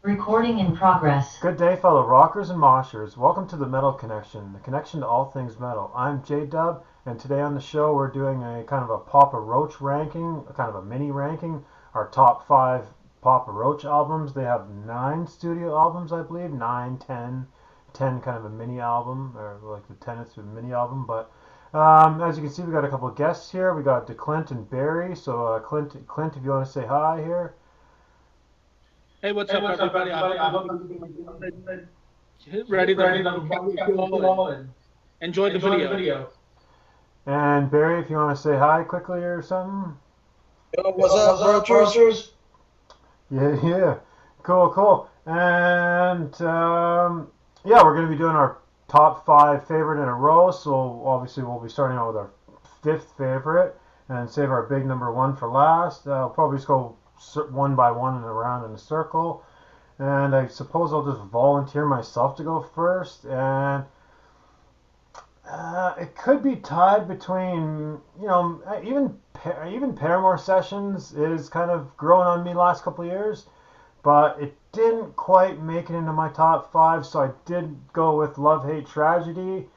Recording in progress. Good day, fellow rockers and moshers. Welcome to the Metal Connection, the connection to all things metal. I'm J-Dub, and today on the show we're doing a kind of a Papa Roach ranking, a kind of a mini ranking, our top 5 Papa Roach albums. They have 9 studio albums, I believe, 9, 10, 10 kind of a mini album, or like the 10th mini album. But as you can see, we got a couple of guests here. We got DeClint and Barry. So Clint, if you want to say hi here. Hey, what's Hey, up, what's up, everybody? I everybody? hope I hope everybody's everybody's doing doing good. good. Ready to Ready to chat with chat you with all you and all and enjoy the enjoy the video. video. And Barry, if you want to say hi quickly or something. Yo, what's Yo, what's up, up, Roachers? Roachers? Yeah, yeah. Cool, cool. And yeah, we're going to be doing our top 5 favorite in a row. So obviously we'll be starting out with our 5th favorite and save our big number 1 for last. I'll probably just go one by one and around in a circle. And I suppose I'll just volunteer myself to go first. And it could be tied between, even Paramore Sessions is kind of growing on me last couple of years, but it didn't quite make it into my top 5, so I did go with Love Hate Tragedy.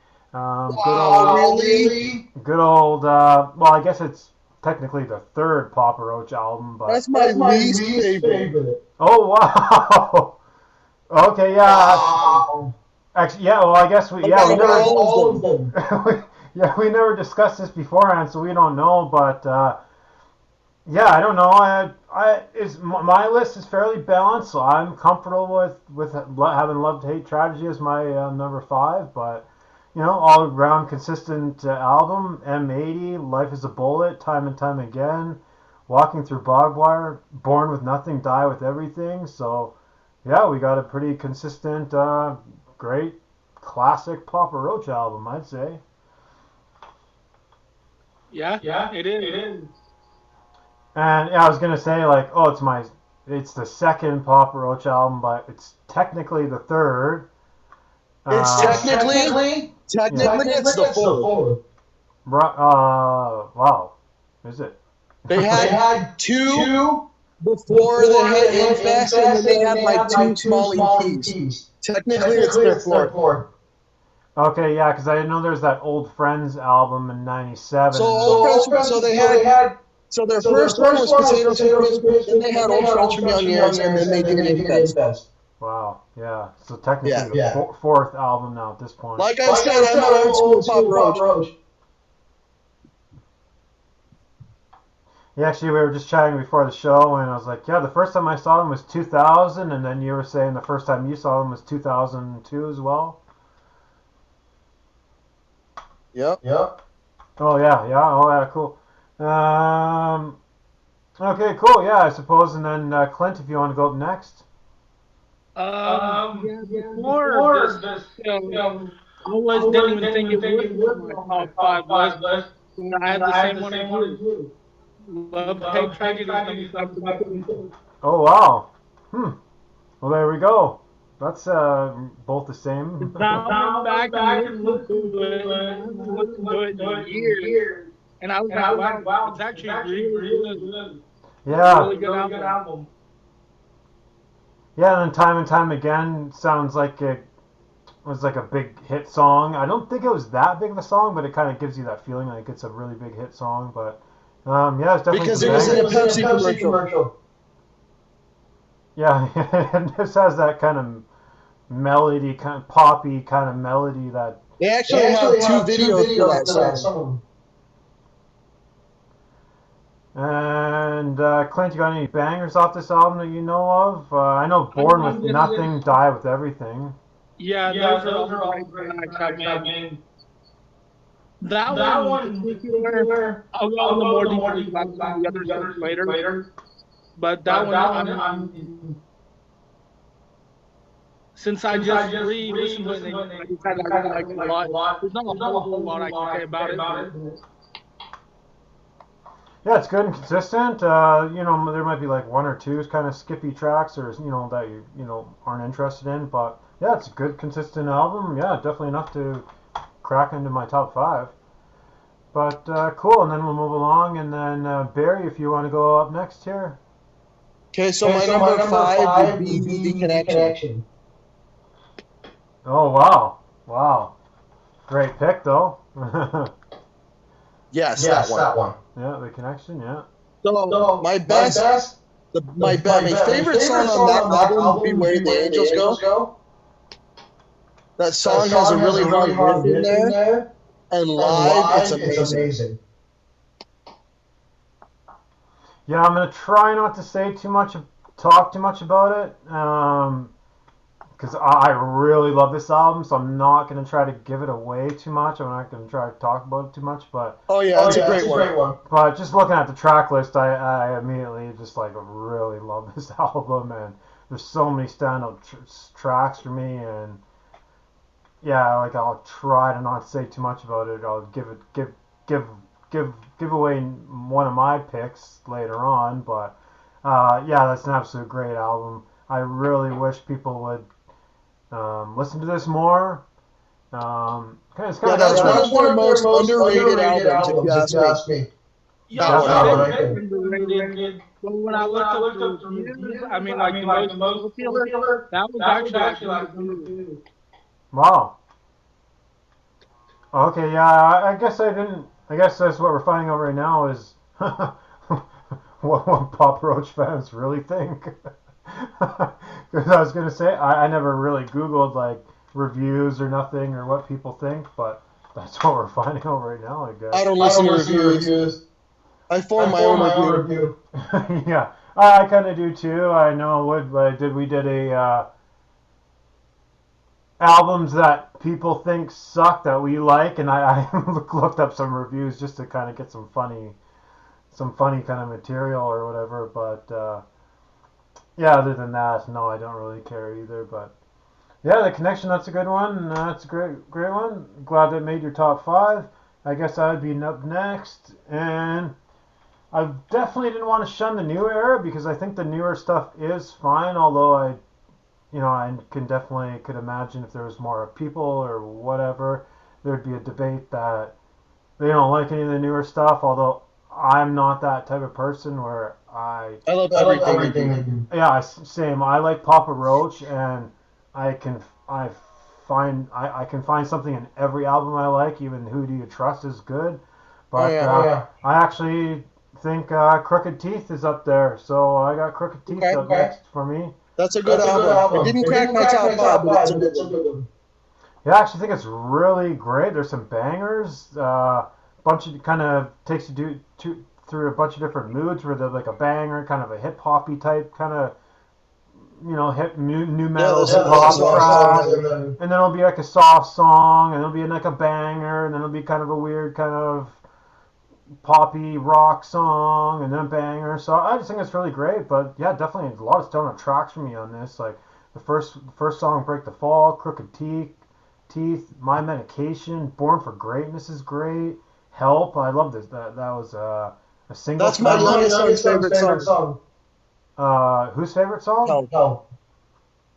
Wow, really? Good old. Well, I guess it's technically the third Papa Roach album, but That's my that's my least least favorite. favorite. Oh wow. Okay, yeah. Wow. Actually, yeah. Well, I guess we Like yeah we out of never all of all of them. them. Yeah, we never discussed this beforehand, so we don't know. But yeah, I don't know. My list is fairly balanced, so I'm comfortable with having Loved Hate Tragedy as my number 5. But all around consistent album. M80, Life is a Bullet, Time and Time Again, Walking Through Barbed Wire, Born with Nothing, Die with Everything. So yeah, we got a pretty consistent, great classic Papa Roach album, I'd say. Yeah, Yeah, it is. it is. And yeah, I was gonna say like, oh, it's the second Papa Roach album, but it's technically the third. It's It's technically, technically, technically, technically it's the it's the fourth. fourth. Wow, is it? They They had had two two before the before the hit hit Infest, and then Infest, they and then had they like had two like two small small EPs. EPs. Technically, it's Technically, their it's their fourth. fourth. Okay, yeah, because I know there's that Old Friends album in '97. So So old friends, old friends. so they So they had, had. so their So their first one first was one was Potatoes and Potatoes and Crispy, then Crispy. they Then had they Old had Friends Old from Friends Young from Young Years, and Years, then and they then did they did Infest. Infest. Wow, yeah. So technically Yeah. the fourth album now at this point. Like I Like said, I I'm said, an I'm old school old Papa school Papa Roach. Roach. Yeah, actually, we were just chatting before the show, and I was like, yeah, the first time I saw them was 2000, and then you were saying the first time you saw them was 2002 as well. Yep. Yep. Oh yeah, yeah. Oh yeah, cool. Um, okay, cool. Yeah, I suppose. And then Clint, if you want to go up next. Yeah, Yeah. before Before this, this, you you know, know, I didn't always even didn't think even it think would it be on would be my on my top top 5 5 list. list. And I And have the I have same the one as same one as you. you. Love Hate Love Hate Tragedy is Tragedy number is 5 number for me 5 for me too. too. Oh wow. Hmm. Well, there we go. That's both the same. Because I I went went back and back and listened listened to it, to and I it, and haven't I haven't listened to it listened to in it in years. years. And I was And like, I was like, wow, it's wow, it's actually actually really really good. good. It's a Yeah. really It's a good really good album. album. Yeah, and time again sounds like it was like a big hit song. I don't think it was that big of a song, but it kind of gives you that feeling like it's a really big hit song. But yeah, it's definitely Because some it was bangers. in It a was in a Pepsi Pepsi commercial. commercial. Yeah, it just has that kind of melody, kind of poppy kind of melody that. They They actually have actually two have two videos for videos that for that song. song. And Clint, you got any bangers off this album that you know of? I know I'm Born I'm with gonna Nothing, Die with Everything. Yeah, Yeah, those are those all are all great great tracks. I tracks. I mean, mean, that one that in one in particular, particular, I'll go I'll into go more into more details details about some of about the some other of the stuff other stuff later. later. But that But one, that one, since I since I just just re-listened to it re-listened to and it, I and I decided I decided really I liked really it a liked it lot, a lot. there's not a There's not a whole lot whole I can lot say I can about say it, about but it. Yeah, it's good and consistent. There might be like one or two kind of skippy tracks, or that you aren't interested in, but yeah, it's a good consistent album. Yeah, definitely enough to crack into my top 5. But cool, and then we'll move along, and then Barry, if you want to go up next here. Okay, so my number 5 would be The Connection. Oh wow, wow, great pick though. Yes, that one. Yeah, The Connection. Yeah. So my favorite song on that album would be Where the Angels Go. That song has a really hard riff in there, and live it's amazing. Yeah, I'm gonna try not to talk too much about it, because I really love this album. So I'm not gonna try to give it away too much. I'm not gonna try to talk about it too much. But Oh yeah, it's a great one. But just looking at the track list, I immediately just like really love this album, and there's so many standout tracks for me, and yeah, like I'll try to not say too much about it. I'll give give away one of my picks later on, but yeah, that's an absolute great album. I really wish people would listen to this more. It's kind That's of got one of their most underrated albums, if you ask me. Yeah, That it is underrated. But when I looked up the reviews, I mean, like the most popular, that was actually like number two. Wow. Okay, yeah, I guess I didn't. I guess that's what we're finding out right now is what Pop Roach fans really think. Because I was gonna say I never really Googled like reviews or nothing or what people think, but that's what we're finding out right now. I guess. I don't listen to reviews. I form my own review. Yeah, I kind of do too. I know we did a albums that people think suck that we like, and I looked up some reviews just to kind of get some funny kind of material or whatever. But yeah, other than that, no, I don't really care either. But yeah, The Connection, that's a good one. That's a great one. Glad that made your top 5. I guess I'd be up next, and I definitely didn't want to shun the new era because I think the newer stuff is fine, although I could imagine if there was more people or whatever, there'd be a debate that they don't like any of the newer stuff. Although I'm not that type of person where I love everything they do. yeah, same. I like Papa Roach, and I can I can find something in every album I like. Even Who Do You Trust is good, but yeah. I actually think Crooked Teeth is up there. So I got Crooked Teeth up next for me. That's a good album. It didn't crack my top 5, but it's a good one. Yeah, I actually think it's really great. There's some bangers. Bunch of kind of takes you through a bunch of different moods where there's like a banger, kind of a hip hoppy type, kind of hip new metal hip hop track, and then it'll be like a soft song, and it'll be like a banger, and then it'll be kind of a weird kind of poppy rock song, and then a banger. So I just think it's really great. But yeah, definitely a lot of standout tracks for me on this. Like the first song, Break the Fall, Crooked Teeth, My Medication, Born for Greatness is great. Help, I love this. That was a single. That's my youngest son's favorite song. Whose favorite song?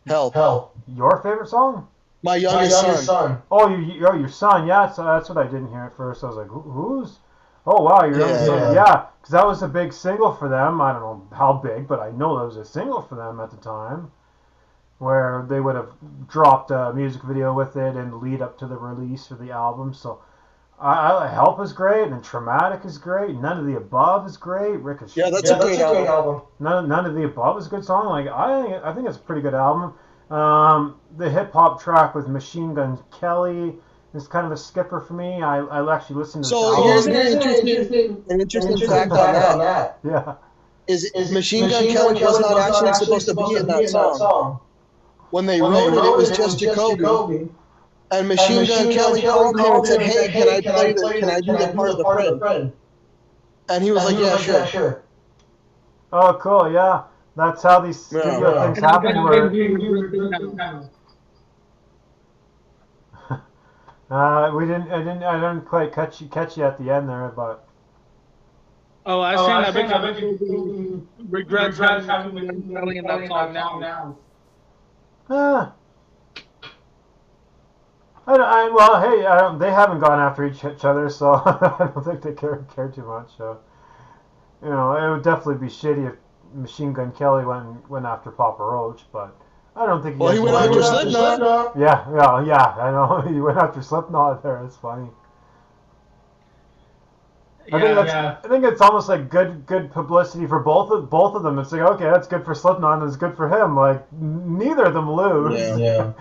Help. Your favorite song? My youngest son. Oh, your son. Yeah, so that's what I didn't hear at first. I was like, who's? Oh wow, your youngest son. Yeah, because that was a big single for them. I don't know how big, but I know that was a single for them at the time, where they would have dropped a music video with it and lead up to the release of the album. So Help is great, and Traumatic is great. None of the Above is great. Ricochet. Yeah, that's a great album. None of the Above is a good song. Like I think it's a pretty good album. The hip hop track with Machine Gun Kelly is kind of a skipper for me. I actually listened to. So here's an interesting fact on that. Yeah. Is Machine Gun Kelly was not actually supposed to be in that song. When they wrote it, it was just Jacoby. And Machine Gun Kelly called him and said, "Hey, can I do the part of the friend?" And he was like, "Yeah, sure." Oh, cool. Yeah, that's how these studio things happen. I didn't quite catch you at the end there, but. Oh, I think I bet you regrets having been selling in that song now. They haven't gone after each other, so I don't think they care too much. So, it would definitely be shitty if Machine Gun Kelly went after Papa Roach, but I don't think he. Well, he went after Slipknot. Yeah. I know he went after Slipknot there. It's funny. I think it's almost like good publicity for both of them. It's like, okay, that's good for Slipknot and it's good for him. Like neither of them lose. Yeah.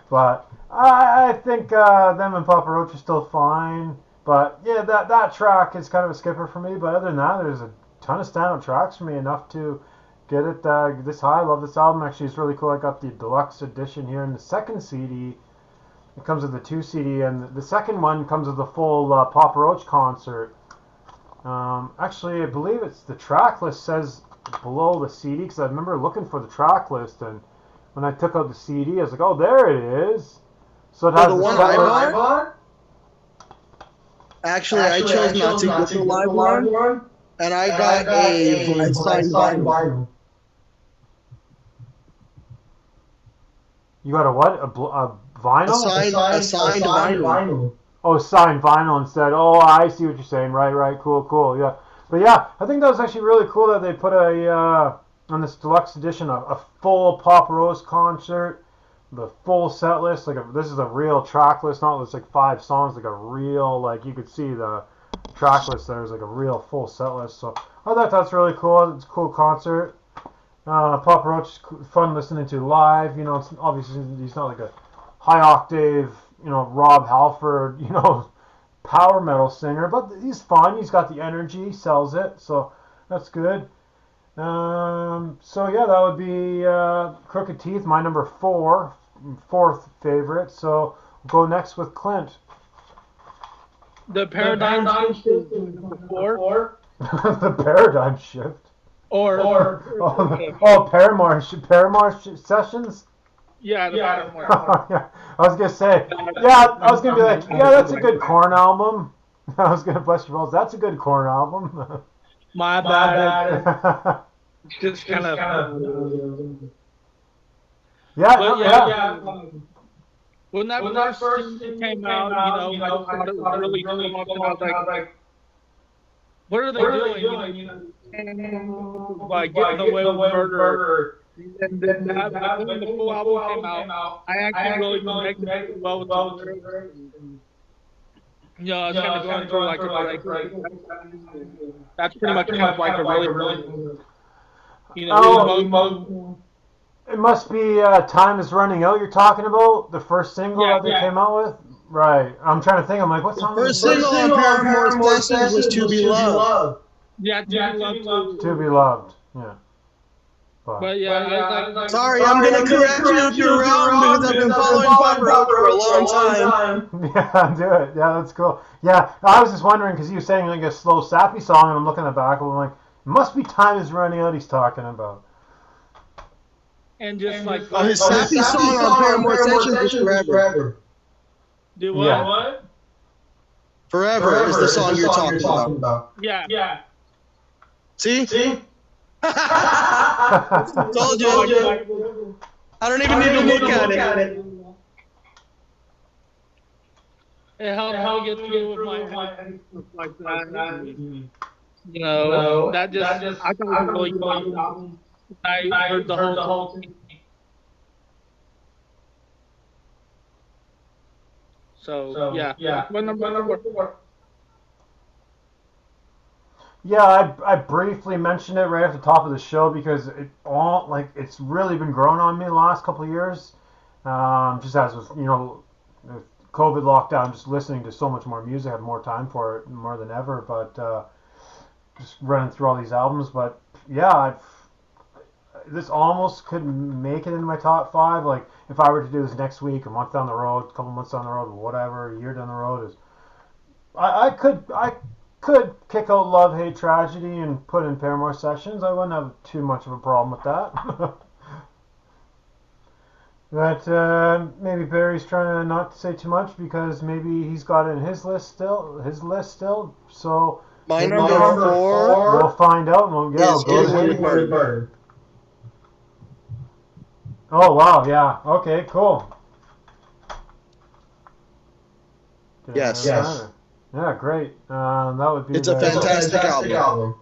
But I think them and Papa Roach are still fine. But yeah, that track is kind of a skipper for me. But other than that, there's a ton of standout tracks for me, enough to get it this high. I love this album. Actually, it's really cool. I got the deluxe edition here in the second CD. It comes with the 2 CD, and the second one comes with the full Papa Roach concert. Actually, I believe it's the track list says below the CD, because I remember looking for the track list, and when I took out the CD, I was like, oh, there it is. So it has the one I bought? Actually, I chose not to get the live one, and I got a signed vinyl. You got a what? A vinyl? A signed vinyl. Oh, signed vinyl instead. Oh, I see what you're saying. Right. Cool. Yeah. But yeah, I think that was actually really cool that they put on this deluxe edition, a full Papa Roach concert, the full set list. This is a real track list, not just like 5 songs, like a real, like you could see the track list there is like a real full set list. So I thought that's really cool. It's a cool concert. Papa Roach is fun listening to live. You know, it's obviously he's not like a high octave, Rob Halford, power metal singer, but he's fun. He's got the energy, sells it, so that's good. So yeah, that would be Crooked Teeth, my number 4th favorite. So we'll go next with Clint. The Paradigm Shift is number 4. The Paradigm Shift. Or Paramore Sessions. Yeah, Yeah, I was gonna say. Yeah, I was gonna be like, yeah, that's a good Korn album. I was gonna bless your balls. That's a good Korn album. My bad. Just kind of. Yeah. When that first came out, I just thought it was really cool, and I was like, what are they doing? Like getting away with murder. And then when the full album came out, I actually really connected well with the lyrics. I was kind of going through like a break. That's pretty much kind of like a really, it must be Time Is Running Out you're talking about? The first single that they came out with? Right. I'm trying to think. I'm like, what song? The first single on Paramore Sessions was To Be Loved. Yeah, To Be Loved. Yeah. But yeah, sorry, I'm gonna correct you if you're wrong because I've been following Papa Roach for a long time. Yeah, do it. Yeah, that's cool. Yeah, I was just wondering because you were saying like a slow, sappy song, and I'm looking at the back, and I'm like, it must be Time Is Running Out he's talking about. And just like his sappy song on Paramore Sessions is Forever. Do what? Yeah. What? Forever is the song you're talking about. Yeah. See? Told you. I don't even need to look at it. It helped me get through with my head like that. That just I thought it was really cool. I heard the whole thing. So yeah. What number 4? Yeah, I briefly mentioned it right at the top of the show because it's really been growing on me the last couple of years. Just as with the COVID lockdown, just listening to so much more music, I have more time for it more than ever. But just running through all these albums, but yeah, this almost could make it into my top 5. Like if I were to do this next week, a month down the road, a couple months down the road, whatever, a year down the road, I could kick out Love, Hate, Tragedy and put in Paramore Sessions. I wouldn't have too much of a problem with that. But maybe Barry's trying to not to say too much because maybe he's got it in his list still. So my number 4. We'll find out. And we'll go to Bird. Oh wow! Yeah. Okay. Cool. Yes. Yeah. Great. That would be. It's a fantastic album.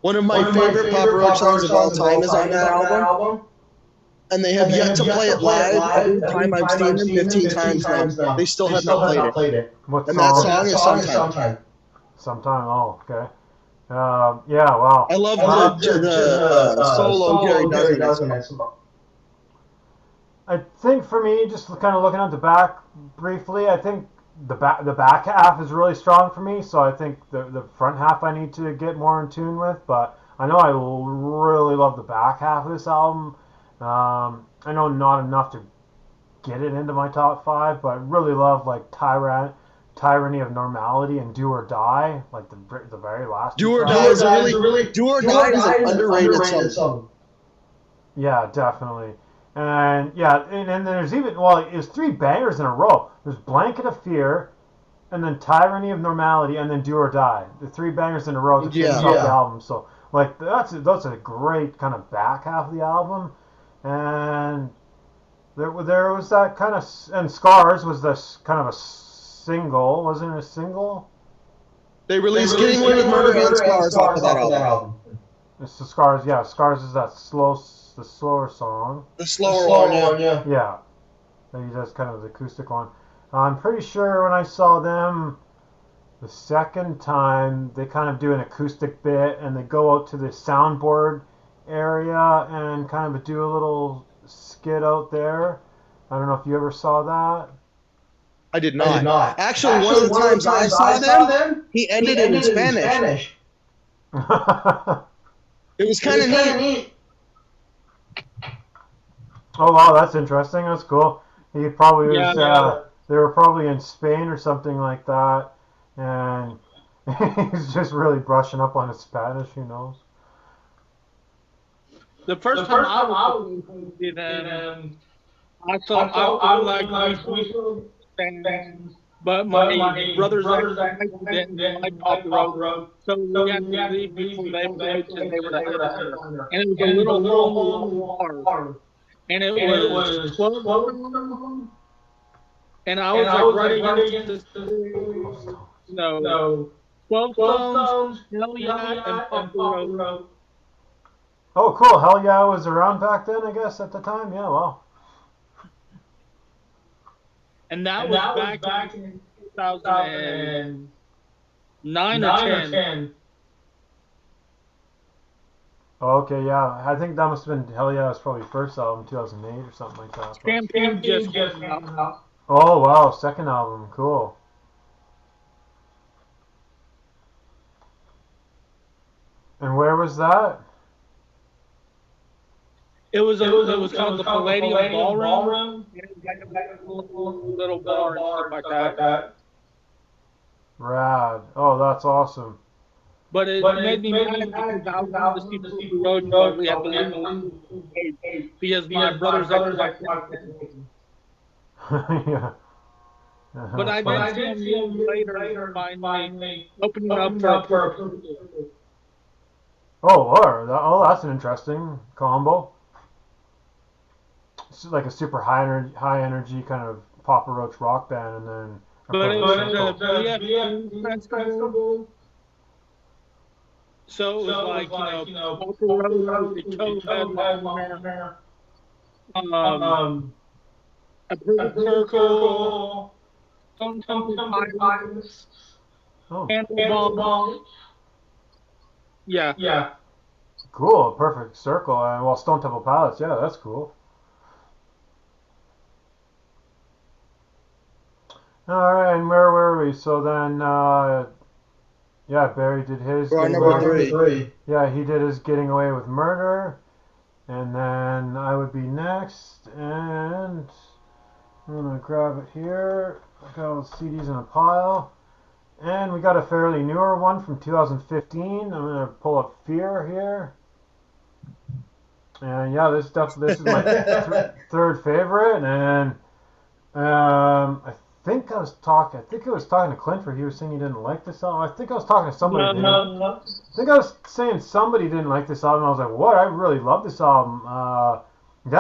One of my favorite Papa Roach songs of all time is on that album, and they have yet to play it live. Every time I've seen them, 15 times now, they still have not played it. What And song? that song is Sometime. Sometime. Oh, okay. Yeah. Well, I love the solo Jerry does in that song. I think for me, just kind of looking at the back briefly, I think the back half is really strong for me. So I think the front half I need to get more in tune with. But I know I really love the back half of this album. I know not enough to get it into my top five, but I really love like Tyranny of Normality and Do or Die, like the very last. Do or Die is an underrated song. Yeah, definitely. And yeah, and then there's it's three bangers in a row. There's Blanket of Fear, and then Tyranny of Normality, and then Do or Die. The three bangers in a row to finish off the album. So like that's a great kind of back half of the album, and there was that kind of, and Scars was this kind of a single, wasn't it a single? They released Getting Away with Murder and Scars off of that album. It's the Scars, yeah. Scars is the slower song. The slower one, yeah. Yeah. He does kind of the acoustic one. I'm pretty sure when I saw them the second time, they kind of do an acoustic bit and they go out to the soundboard area and kind of do a little skit out there. I don't know if you ever saw that. I did not. Actually, one of the times I saw them, he ended it in Spanish. It was kind of neat. Oh wow, that's interesting. That's cool. He probably was. Yeah. They were probably in Spain or something like that, and he's just really brushing up on his Spanish. Who knows? The first time I was with them, I thought I would like Weasel fans, but my brothers actually didn't like Papa Roach, so we had to leave before they played because they were the headliner. And it was a little hole in the wall bar, and it was 12 songs, and I was like right against the, 12 Stones, Hell Yeah, and Papa Roach. Oh, cool. Hell yeah, was around back then. I guess at the time. Yeah, well. And that was back in 2009 or 10. Okay, yeah. I think that must have been Hell Yeah. Was probably first album, 2008 or something like that. Stampede just came out. Oh wow, second album, cool. And where was that? It was called the Palladium Ballroom. And it was like a little bar and stuff like that. Rad. Oh, that's awesome. But it made me mad because I wanted to see Papa Roach, but we had to leave because my brothers like Yeah. But I did see him years later finally opening up for a Oh, that's an interesting combo. It's like a super high energy kind of Papa Roach rock band, and then. But it was the BF festival. So it was like, Papa Roach, the co-headliner, a Perfect Circle, Stone Temple Pilots, Cannibal. Yeah. Cool, Perfect Circle, and well, Stone Temple Pilots, yeah, that's cool. All right, and where were we? So then, yeah, Barry did his. Number three. Yeah, he did his Getting Away with Murder, and then I would be next, and I'm gonna grab it here. I got all the CDs in a pile, and we got a fairly newer one from 2015. I'm gonna pull up Fear here. And yeah, this is my third favorite, and I think I was talking to Clint where he was saying he didn't like this album. I think I was talking to somebody. No. I think I was saying somebody didn't like this album. I was like, what? I really love this album. Got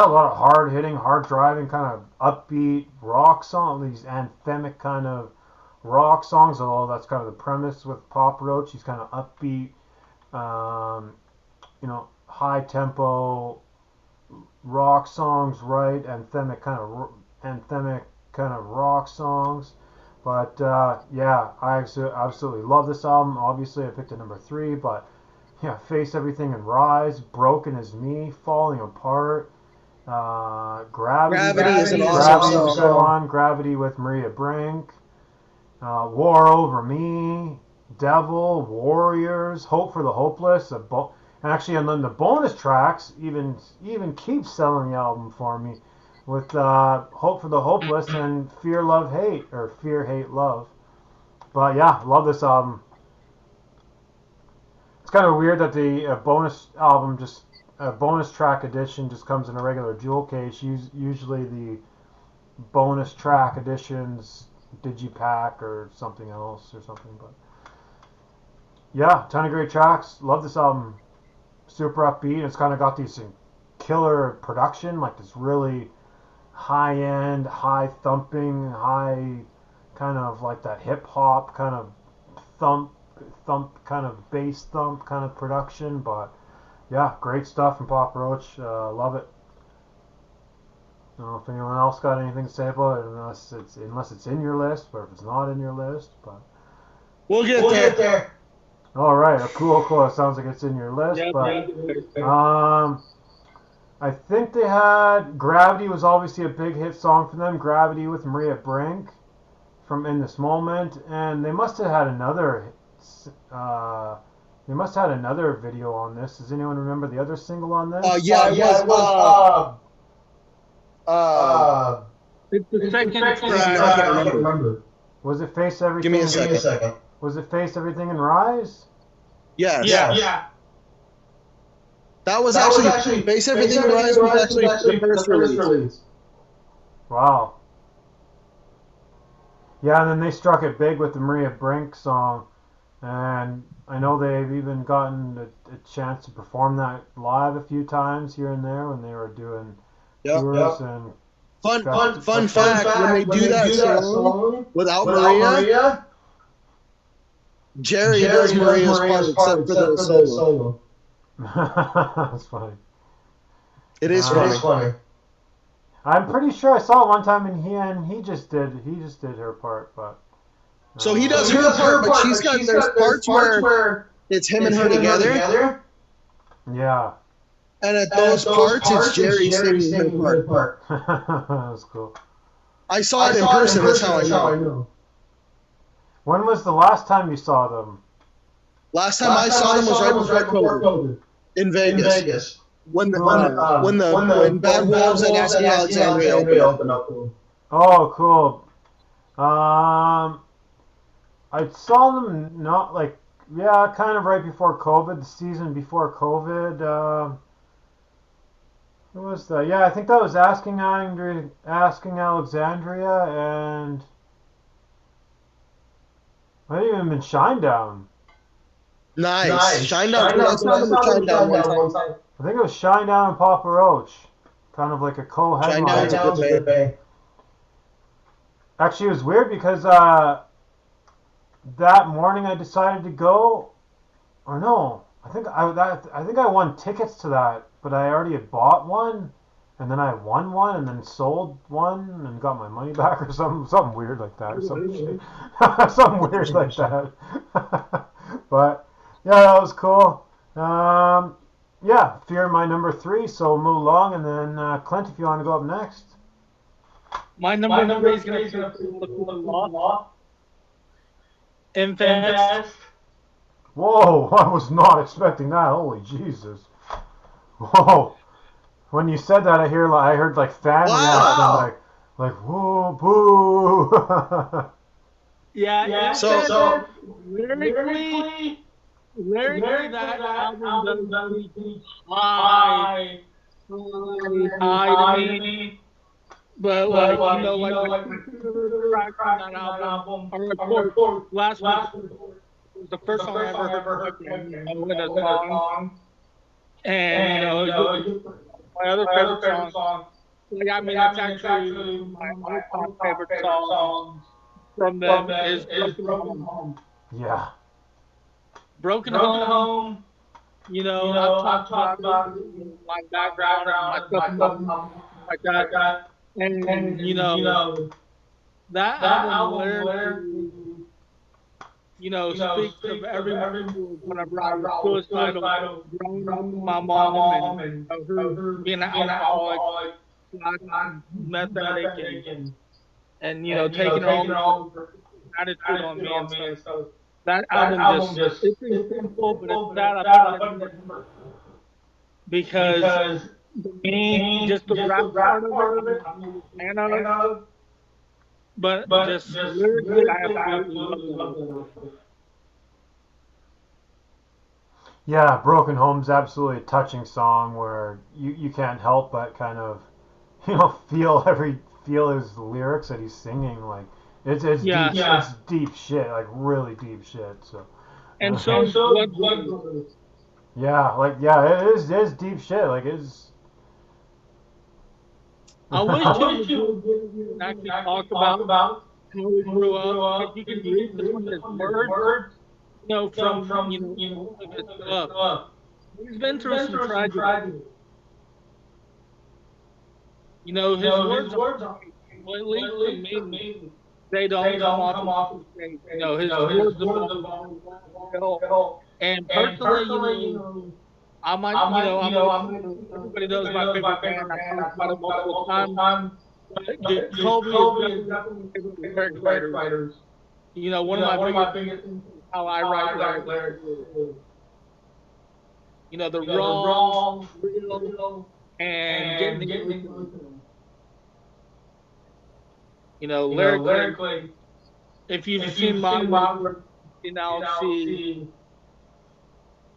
a lot of hard hitting, hard driving, kind of upbeat rock songs. These anthemic kind of rock songs. Although that's kind of the premise with Papa Roach. He's kind of upbeat, um, high tempo rock songs, right? Anthemic kind of rock songs. But yeah, I absolutely love this album. Obviously, I picked it number three, but yeah, Face Everything and Rise, Broken as Me, Falling Apart, Gravity. Gravity is an awesome Gravity is a song. good one. Gravity with Maria Brink, War Over Me, Devil, Warriors, Hope for the Hopeless. Actually, and then the bonus tracks even keep selling the album for me with Hope for the Hopeless and Fear, Love, Hate, or Fear, Hate, Love. But yeah, love this album. It's kind of weird that the bonus album just a bonus track edition just comes in a regular jewel case. Usually the bonus track editions digipack or something else or something. But yeah, ton of great tracks. Love this album. Super upbeat. It's kind of got these killer production, like this really high end, high thumping, high kind of like that hip hop kind of thump, kind of bass thump kind of production. But yeah, great stuff from Papa Roach. Love it. I don't know if anyone else got anything to say about it, unless it's in your list, or if it's not in your list. But We'll get there. All right, cool. It sounds like it's in your list. Yeah, But I think they had Gravity was obviously a big hit song for them. Gravity with Maria Brink from In This Moment, and they must have had another. They must have had another video on this. Does anyone remember the other single on this? Yeah, it was. it's the second I track. can't remember. Was it Face Everything? Give me a second. Was it Face Everything and Rise? Yes. Yeah. That was actually Face Everything Rise was actually the first release. Wow. Yeah, and then they struck it big with the Maria Brink song, and I know they've even gotten a chance to perform that live a few times here and there when they were doing tours and. Fun fact: when they do that song without Maria, Jerry does Maria's part except for the solo. That's funny. It is funny. I'm pretty sure I saw it one time, and he just did her part, but. So he does her part, but there's parts where it's him and her together. Yeah. And at those parts, it's Jerry singing her part. That's cool. I saw it in person. That's how I know. When was the last time you saw them? Last time I saw them was right before COVID in Vegas. When Bad Wolves and Asking Alexandria opened up. Oh, cool. I saw them kind of right before COVID, the season before COVID. Who was that? Yeah, I think that was Asking Alexandria, and might have even been Shinedown. Nice. Shinedown. I saw them with Shinedown one time. I think it was Shinedown and Papa Roach, kind of like a co-headline. Shinedown's a good band. Actually, it was weird because that morning I decided to go, or no, I think I won tickets to that, but I already had bought one, and then I won one, and then sold one, and got my money back, or something weird like that, or something weird like that. But yeah, that was cool. Yeah, Fear my number three. So we'll move along, and then Clint, if you want to go up next. My number three is going to be the law. Infest. Whoa, I was not expecting that. Holy Jesus. Whoa. When you said that, I heard like fan reaction, like whoa, boo. Yeah. So lyrically, that album doesn't reach high to me. But like tracks on that album, last week was the first song I ever heard with a song, and my other favorite song. That's actually my all-time favorite song from them is Broken Home. Yeah. Broken Home I've talked about it, my background and my stuff like that. And, that album lyrically, speaks of every moment whenever I was suicidal, growing up with my mom and her being an alcoholic, slash meth addict, and taking all this attitude on me and stuff. That album just, it's simple, but it's sad I put it in there because to me, just the rap part of it, I'm not really a fan of, but just lyrically, I absolutely love that album. Yeah, Broken Home's absolutely a touching song where you can't help but kind of feel his lyrics that he's singing. Like it's Yeah, it's deep shit, like really deep shit. So and so is Blood Brothers. it is deep shit. Like it's I wish he would get in here and actually talk about how he grew up because you can read between his words, from all of his stuff. He's been through some tragedy. His words are great. Well, at least to me, they don't come off as cliche. His words involve a lot of detail. And personally, I might, everybody knows my favorite band. I've talked about it multiple times. But Jacoby is definitely one of my favorite lyric writers. One of my biggest things is how I write lyrics. The raw, real, and getting the emotions. Lyrically, if you've seen my work, you now see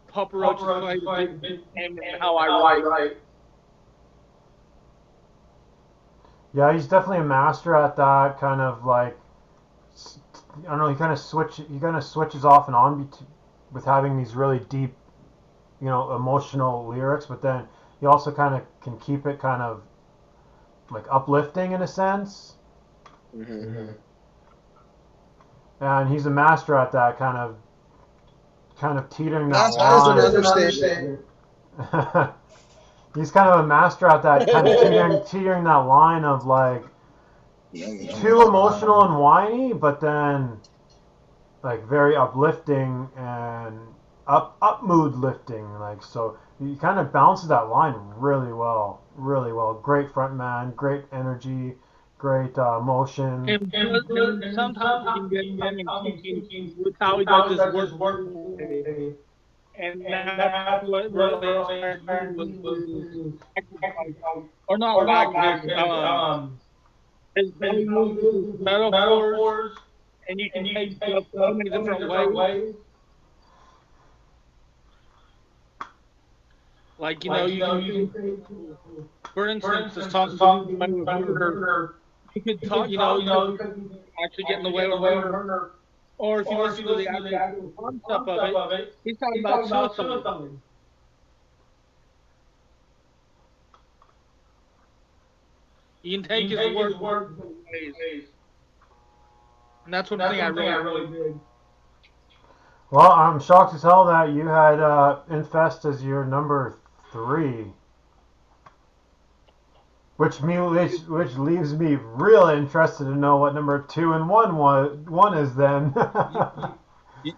Papa Roach's quite a big name in how I write. yeah, he's definitely a master at that kind of like I don't know. He kind of switches off and on with having these really deep, emotional lyrics, but then he also kind of can keep it kind of like uplifting in a sense. Mm-hmm. And he's a master at that kind of teetering that Master is an line. understatement. He's kind of a master at that kind of teetering that line of like too emotional and whiny, but then like very uplifting and up mood lifting. Like so, he kind of bounces that line really well, really well. Great front man, great energy, great emotion. And sometimes it can get tongue in cheek with how he does his work. And that's what really inspired me was his sacrifice, or not his how he uses his metaphors, and you can take stuff so many different ways. Like you can take, for instance, the song "Get in the Way with Murder." You could talk, it could be actually get in the way with murder, or if you listen to the actual concept of it, he's talking about suicide. You can take his words in different ways, and that's one thing I really, really dig. Well, I'm shocked as hell that you had Infest as your number 3, which leaves me really interested to know what number 2 and one is then.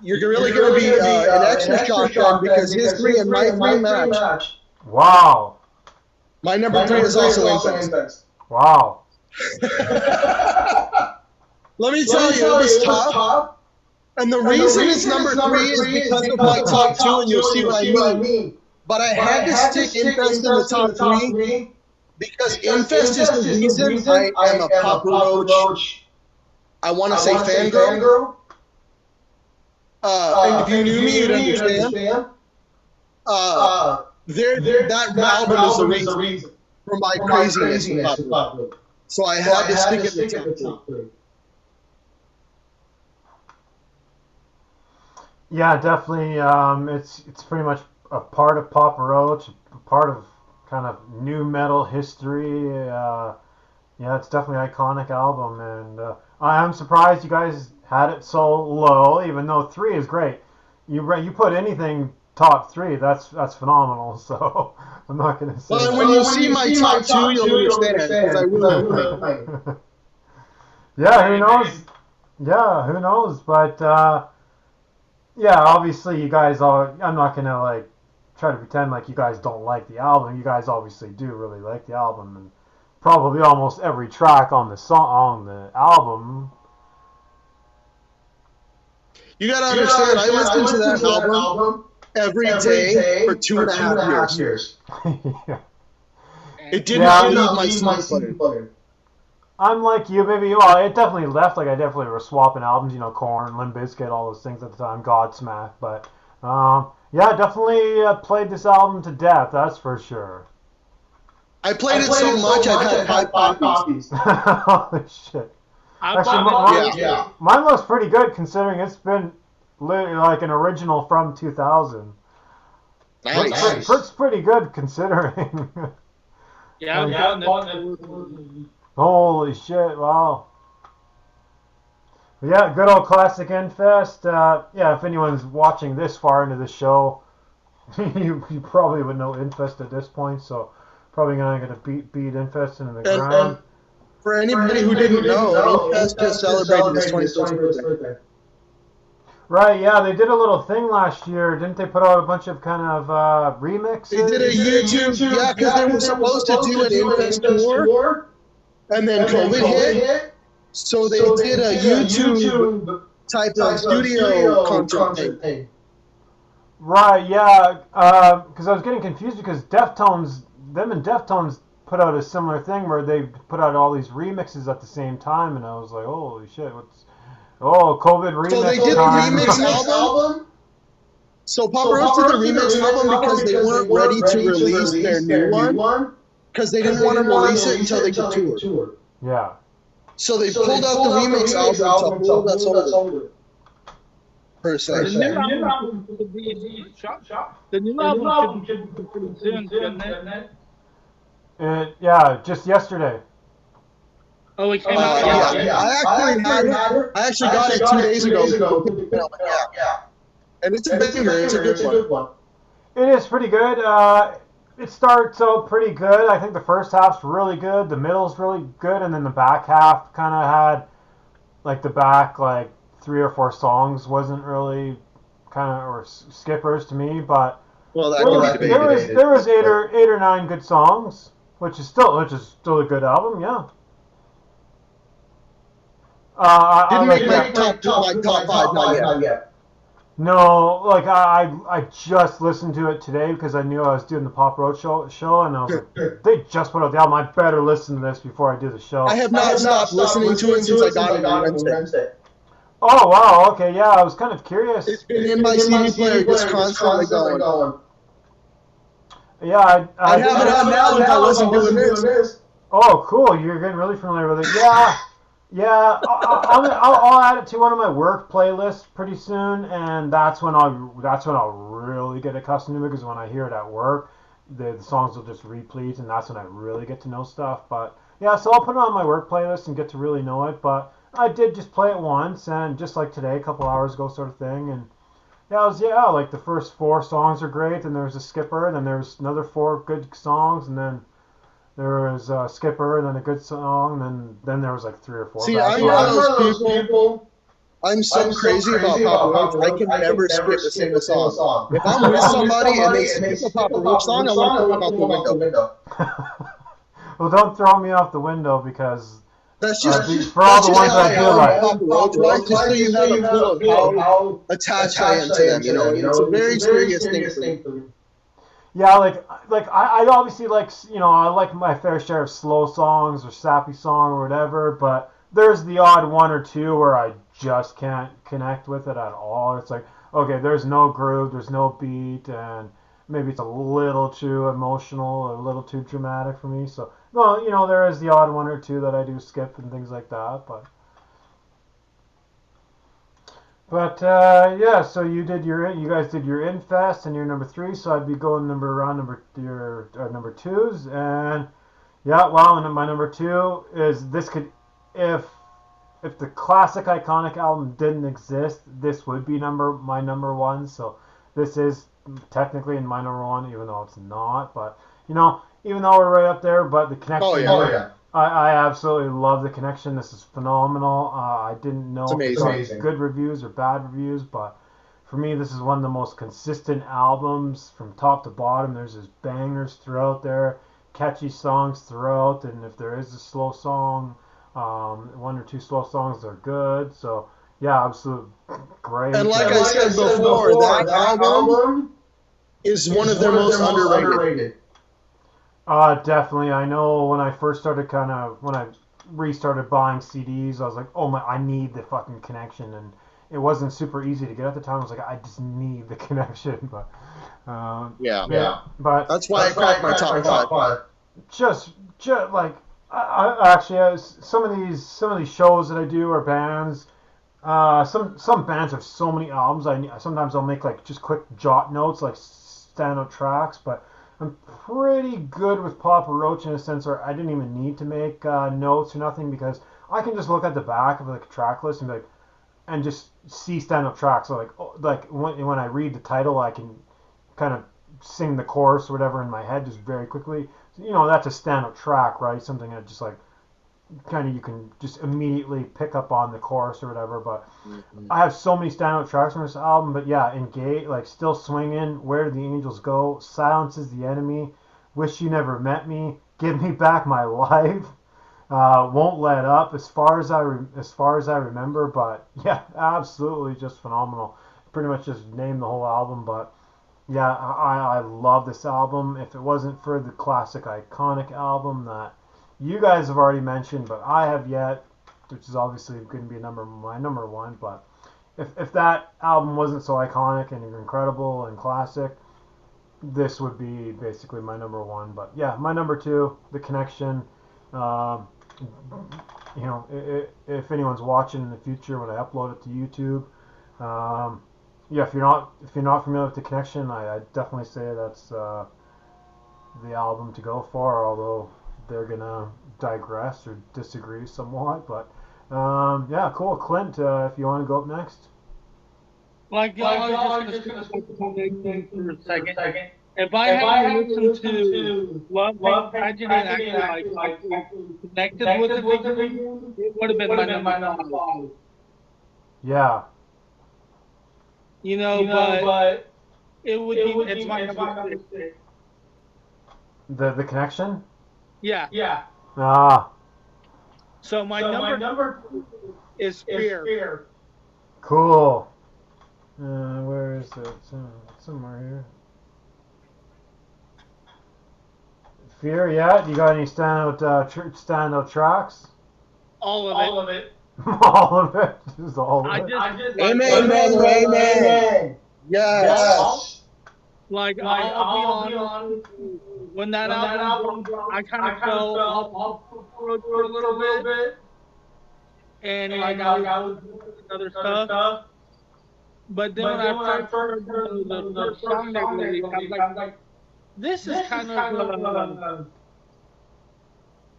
You're really going to be an extra shock then because his 3 and my 3 match. Wow. My number 3 is also Infest. Wow. Let me tell you, it was tough. And the reason it's number 3 is because of my top 2, and you'll see what I mean. But I had to stick Infest in the top 3 because Infest is the reason I am a Papa Roach. I want to say fangirl. And if you knew me, you'd understand. That album is the reason for my craziness in Papa Roach. So I had to stick it in the top 3. Yeah, definitely. It's pretty much a part of Papa Roach, a part of kind of new metal history. Yeah, it's definitely an iconic album, and I'm surprised you guys had it so low, even though 3 is great. You put anything top three, that's phenomenal. So I'm not gonna say. Well, when you see my top two, you'll understand because I will complain. Yeah, who knows? Yeah, who knows? But yeah, obviously you guys are. I'm not gonna like try to pretend like you guys don't like the album. You guys obviously do really like the album, and probably almost every track on the song on the album. You gotta understand, I listened to that album every day for 2.5 years. Yeah. It did not leave my CD player. I'm like you, maybe. Well, it definitely left. Like I definitely was swapping albums. You know, Korn, Limp Bizkit, all those things at the time. Godsmack, but yeah, definitely played this album to death. That's for sure. I played it so much, I've had 5 copies. Holy shit! I Actually, bought mine looks pretty good considering it's been like an original from 2000. Nice. It's pretty good considering. Yeah, I've bought it. Holy shit! Wow. Yeah, good old classic Infest. Yeah, if anyone's watching this far into the show, you probably would know Infest at this point. So probably not gonna beat Infest into the ground. For anybody who didn't know, Infest just celebrated his 21st birthday. Right, yeah, they did a little thing last year. Didn't they put out a bunch of kind of remixes? They did a YouTube, yeah, because they were supposed to do an Infest tour, and then COVID hit, so they did a YouTube type of studio concert thing. Right, yeah, because I was getting confused because them and Deftones put out a similar thing where they put out all these remixes at the same time, and I was like, holy shit, COVID remix. So they did a remix album. So Papa Roach did the remix album because they weren't ready to release their new one, because they didn't want to release it until they could tour. Yeah. So they pulled out the remix album to hold us over. Per se. The new album should be The new album should be pretty soon, shouldn't it? Yeah, just yesterday. Oh, it came out. Yeah. I actually got it 2 days ago. Yeah. And it's a banger. It's a good one. It is pretty good. It starts out pretty good. I think the first half's really good. The middle's really good, and then the back half kind of had like the back like 3 or 4 songs wasn't really kind of or skippers to me, but well, there was 8 or 9 good songs, which is still a good album. Yeah. Didn't make my top 5 not yet. No, like I just listened to it today because I knew I was doing the Pop Roach show, and I was like, they just put out the album. I better listen to this before I do the show. I have not stopped listening to it since I got it on Wednesday. Oh wow, okay, yeah, I was kind of curious. It's been in my CD player, just constantly going. Yeah, I have it on now if I wasn't doing this. Oh, cool! You're getting really familiar with it. Yeah. Yeah, I'll add it to one of my work playlists pretty soon, and that's when I'll really get accustomed to it, because when I hear it at work, the songs will just replete, and that's when I really get to know stuff. But yeah, so I'll put it on my work playlist and get to really know it. But I did just play it once, and just like today, a couple hours ago, sort of thing, and like the first 4 songs are great, and there's a skipper, and then there's another 4 good songs, and then there was a skipper, and then a good song, and then there was like 3 or 4. See, I'm one of those people. I'm so crazy about Papa Roach. I can never skip a single song. If I'm with somebody and they skip a Papa Roach song, I want to throw them out the window. Well, don't throw me off the window, because that's just for all the ones I do like. Papa Roach, right? Just so you have a clue of how attached I am to them. You know, it's a very serious thing for me. Yeah, like I obviously like, I like my fair share of slow songs or sappy song or whatever, but there's the odd 1 or 2 where I just can't connect with it at all. It's like, okay, there's no groove, there's no beat, and maybe it's a little too emotional or a little too dramatic for me. So, no, there is the odd 1 or 2 that I do skip and things like that, but yeah, so you guys did your Infest and your number 3, so I'd be going number 2s, and yeah, well, and my number 2 is this could, if the classic iconic album didn't exist, this would be my number 1. So this is technically in my number one, even though it's not. But even though we're right up there, but the Oh connection. yeah, I absolutely love the connection. This is phenomenal. I didn't it's know if it got amazing. good reviews or bad reviews, but for me, this is one of the most consistent albums from top to bottom. There's just bangers throughout there, catchy songs throughout, and if there is a slow song, one or two slow songs, they're good. So yeah, absolute great. And like And I like I said said before, that before, that album album is one is of their one of most their most underrated. underrated. Definitely. I know when I first started when I restarted buying CDs, I was like, oh my, I need the fucking connection. And it wasn't super easy to get at the time. I was like, I just need the connection. But, Yeah, yeah. But that's why it cracked my top five. just, just like, I actually, some of these shows that I do are bands. Some bands have so many albums. Sometimes I'll make like just quick jot notes, like standout tracks. But I'm pretty good with Papa Roach in a sense where I didn't even need to make notes or nothing because I can just look at the back of like a track list and be like, and just see standout tracks. So like when I read the title, I can kind of sing the chorus or whatever in my head just very quickly. So, that's a standout track, right? Something that just like kind of you can just immediately pick up on the chorus or whatever. But Mhm. I have so many standout tracks on this album. But yeah, Engage, like Still Swinging, Where Did the Angels Go, Silence is the Enemy, Wish You Never Met Me, Give Me Back My Life, Won't Let Up. As far as I remember, but yeah, absolutely just phenomenal. Pretty much just named the whole album, but yeah, I love this album. If it wasn't for the classic iconic album that you guys have already mentioned, but I have yet, which is obviously going to be my number one. But if that album wasn't so iconic and incredible and classic, this would be basically my number one. But yeah, my number two, The Connection. Um, if anyone's watching in the future when I upload it to YouTube, yeah, if you're not familiar with The Connection, I definitely say that's the album to go for. Although they're gonna digress or disagree somewhat, but yeah, cool. Clint, if you want to go up next. Like, I was just gonna speak about the connection for a second. If I hadn't listened to Love, Hate, Tragedy, and actually actually connected with it again, it would have been my number five. Yeah, But it's my number six. the Connection. Yeah. Ah, So my number is Fear. cool. Where is it? Somewhere here. Fear, yeah. You got any standout tracks? All of it. All of it. Just all of I it. just Amen, brother. Amen. Yes. like I'll be honest. When that album dropped, I kind of fell off the road for a little bit, and like I was doing other stuff. But then when I first heard the first song they released, I was like, this is kind of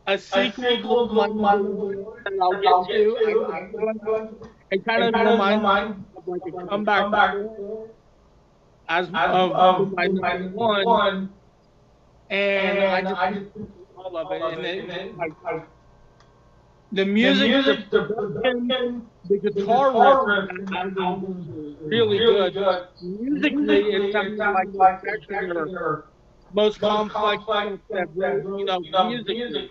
a sequel to my number one that I'll get to. I get to it. It kind of reminds me of like a comeback as of my number one, and I just all of it, and like the music, the production, the guitar riff on that album is really good. But musically, it's some of like especially their most complex stuff that wrote, musically,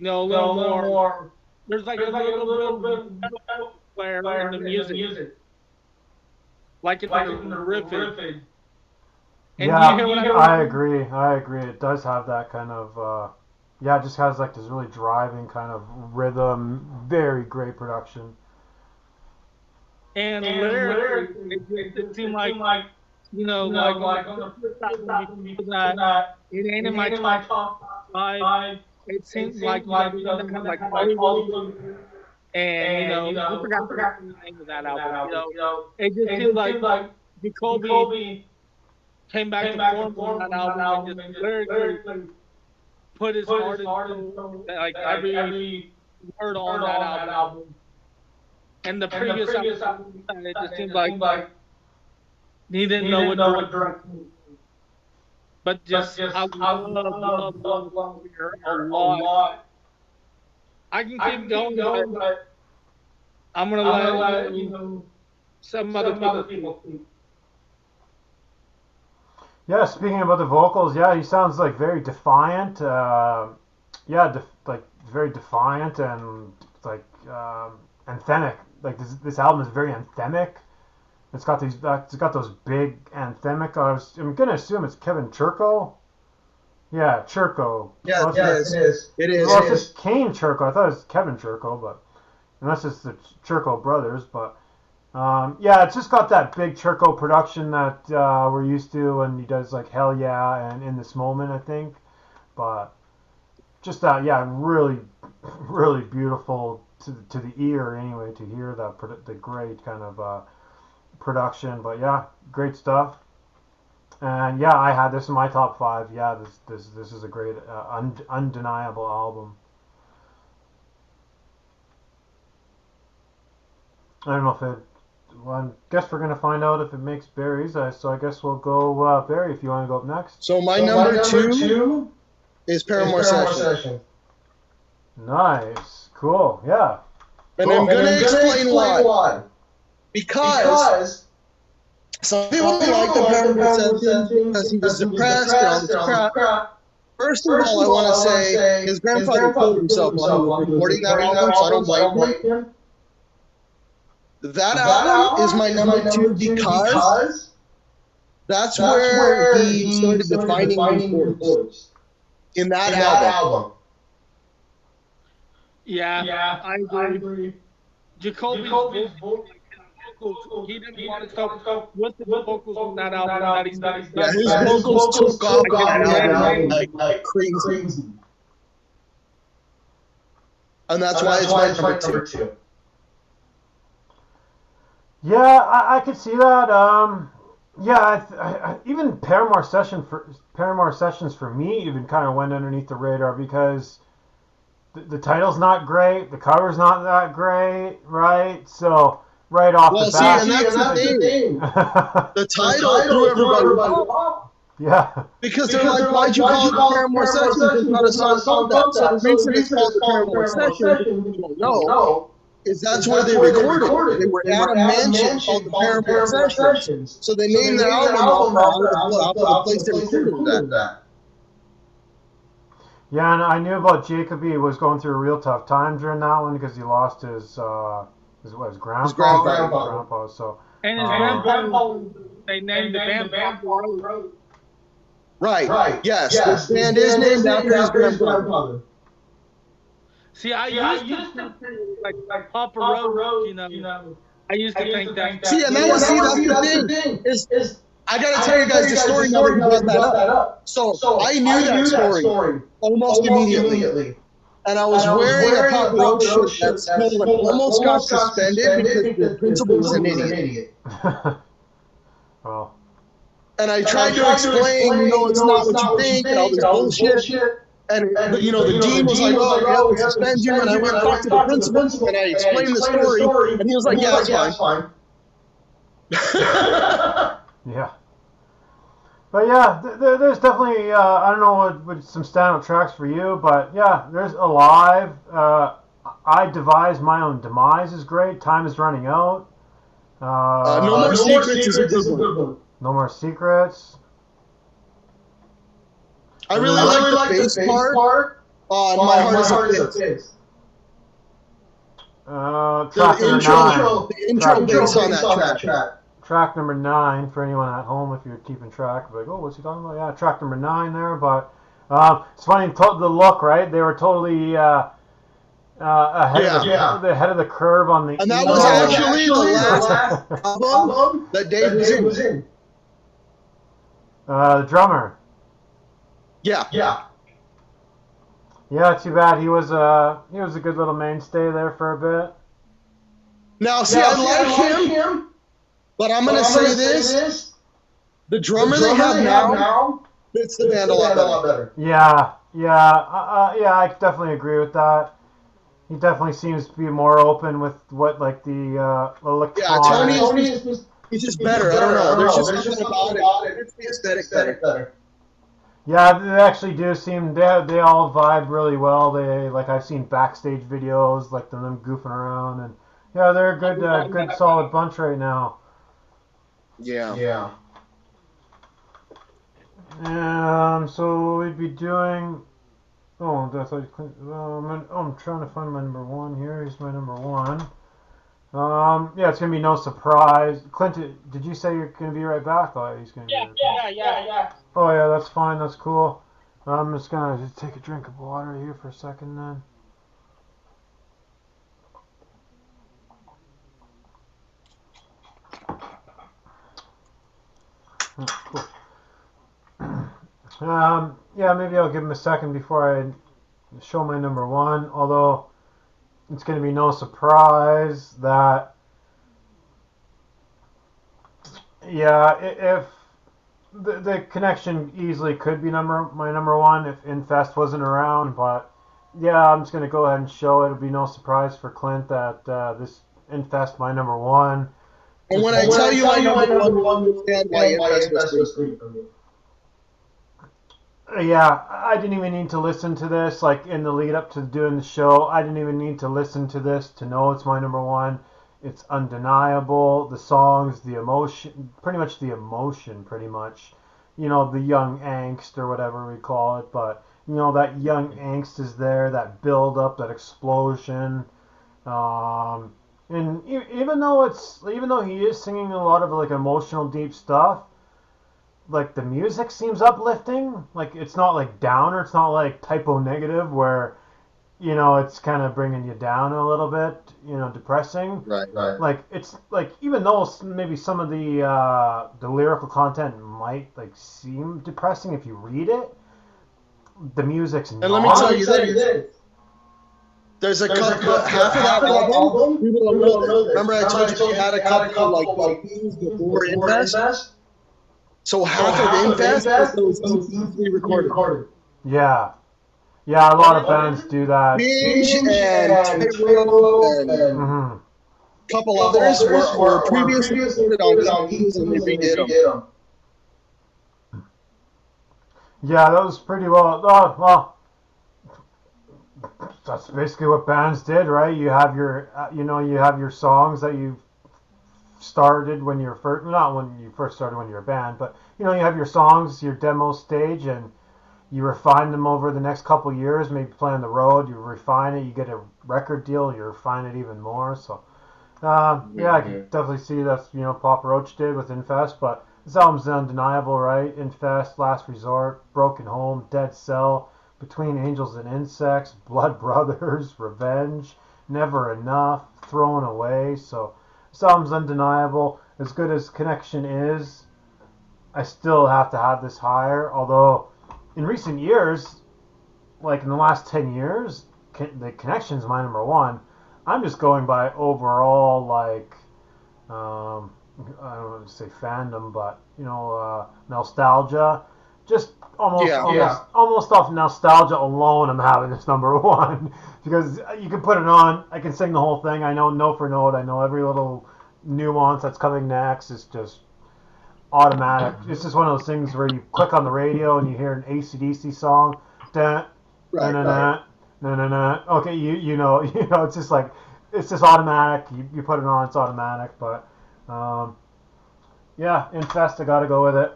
a little more. There's like a little bit of metal flair in the music, like in the riffing. And Yeah, you hear what I I mean? agree. I agree. It does have that kind of, yeah, it just has like this really driving kind of rhythm. Very great production. And lyrically, it seemed like, like on the previous album before that, it ain't in my top five. It seemed like, the one that had like Hollywood and, I forgot the name of that album. It just seemed like Jacoby came back to form on that album and just lyrically put his heart and soul, like every word on that album. And the previous album, it just seemed like He didn't know what direction. But just I love Fear a lot. I can keep going, but I'm gonna let some other people speak. Yeah, speaking about the vocals, yeah, he sounds like very defiant. Like very defiant and like anthemic. Like this album is very anthemic. It's got those big anthemic. I'm gonna assume it's Kevin Churko. Yeah, Churko. Yeah, Well, it is. It is. Well, it's just Kane Churko. I thought it was Kevin Churko, but unless it's the Churko brothers. But yeah, it's just got that big Churko production that we're used to, and he does like Hell Yeah and In This Moment, I think. But just that, yeah, really, really beautiful to the ear anyway to hear the great kind of production. But yeah, great stuff. And yeah, I had this in my top five. Yeah, this is a great, undeniable album. I don't know if it. Well, I guess we're gonna find out if it makes berries. So I guess we'll go Barry if you want to go up next. So my number two is Paramore Session. Nice, cool, yeah. And I'm gonna explain why. Because some people don't like the Paramore Session because he was depressed and all this crap. First of all, I want to say his grandfather killed himself while he was recording that album, so I don't blame him. That album is my number two because that's where he started defining his voice in that album. Yeah, I agree. Jacoby's vocals, he didn't want to stop with the vocals on that album that he's done. Yeah, his vocals took off on that album like crazy. And that's why it's my number two. Yeah, I could see that. Yeah, even Paramore Sessions for me even kind of went underneath the radar because the title's not great, the cover's not that great, right? So right off the bat, and that's the thing. The title threw everybody off. Yeah. Because they're like, why'd you call it the Paramore Sessions? There's not a song called that. So the reason it's called the Paramore Sessions, people don't know, is that's where they recorded. They were at a mansion called the Paramore Sessions. So they named their album after the place they recorded that. Yeah, and I knew about Jacoby was going through a real tough time during that one because he lost his grandpa. So and his grandpa, they named the band Roach. Right. Yes. The band is named after his grandfather. See, I used to think like Papa Roach, I used to think that. See, and that's the thing. Is I gotta tell you guys the story now that you brought that up. So I knew that story almost immediately. And I was wearing a Papa Roach shirt that school and almost got suspended because the principal was an idiot. Well. And I tried to explain, it's not what you think, and all this bullshit. And the dean was like, "Oh, yeah, we'll suspend you." And I went and talked to the principal, and I explained the story, and he was like, "Yeah, it's fine." Yeah. But yeah, there's definitely I don't know what some standout tracks for you, but yeah, there's Alive. I Devised My Own Demise is great. Time Is Running Out. No More Secrets is a good one. No More Secrets. I really like the bass part on My Heart Is a Fizz. Track number 9. The intro bass on that track. Track number 9 for anyone at home if you're keeping track. Like, oh, what's he talking about? Yeah, track number 9 there. But it's funny, the look, right? They were totally ahead of the curve on the. And that was actually the last album that Dave was in. The drummer. Yeah. Yeah, too bad he was a good little mainstay there for a bit. Now, see, I like him, but I'm gonna say this: the drummer they have now fits the band a lot better. Yeah, I definitely agree with that. He definitely seems to be more open with what like the electronic. Yeah, Tony He's just better. I don't know. There's just something about it. It's the aesthetic better. Yeah, they actually do seem they all vibe really well. They like I've seen backstage videos like them goofing around and yeah, they're a good solid bunch right now. Yeah. So we'd be doing. Oh, that's like. I'm trying to find my number one here. Here's my number one. Yeah, it's gonna be no surprise. Clinton, did you say you're gonna be right back? Oh, he's gonna be right back. Yeah. Oh yeah, that's fine. That's cool. I'm just gonna take a drink of water here for a second then. Cool. Yeah, maybe I'll give him a second before I show my number one. Although it's going to be no surprise that, yeah, if the connection easily could be my number one if Infest wasn't around, but yeah, I'm just going to go ahead and show it. It'll be no surprise for Clint that this Infest my number one. And when I tell you my number one, you understand why Infest was great for me. Yeah, I didn't even need to listen to this. Like in the lead up to doing the show, I didn't even need to listen to this to know it's my number one. It's undeniable. The songs, the emotion, pretty much the emotion, pretty much. You know, the young angst or whatever we call it. But, you know, that young angst is there, that build up, that explosion. And even though he is singing a lot of like emotional, deep stuff, like the music seems uplifting. Like it's not like downer. It's not like typo negative where you know it's kind of bringing you down a little bit. You know, depressing. Right. Like it's like even though maybe some of the lyrical content might like seem depressing if you read it, the music's not. And let me tell you this. There's a couple, half of that album, people don't know this. Remember I told you we had a couple like EPs before Infest? So half of Infest was those EPs we recorded. Yeah. Yeah, a lot of bands do that. Binge and Tyro and a couple others were previously recorded on EPs and they redid them. Yeah, that was pretty well. That's basically what bands did, right? You have your songs that you started when you were first, not when you first started when you were a band, but you know, you have your songs, your demo stage, and you refine them over the next couple years. Maybe play on the road, you refine it, you get a record deal, you refine it even more. So, yeah, I can definitely see that's Papa Roach did with Infest, but this album's undeniable, right? Infest, Last Resort, Broken Home, Dead Cell, Between Angels and Insects, Blood Brothers, Revenge, Never Enough, Thrown Away. So this album's undeniable. As good as Connection is, I still have to have this higher. Although in recent years, like in the last 10 years, the Connection's my number one. I'm just going by overall, like, I don't want to say fandom, but, nostalgia. Just almost off nostalgia alone, I'm having this number one. Because you can put it on, I can sing the whole thing. I know note for note. I know every little nuance that's coming next. It's just automatic. It's just one of those things where you click on the radio and you hear an AC/DC song. Okay, you know, it's just like, it's just automatic. You put it on, it's automatic. But yeah, Infest, I gotta go with it.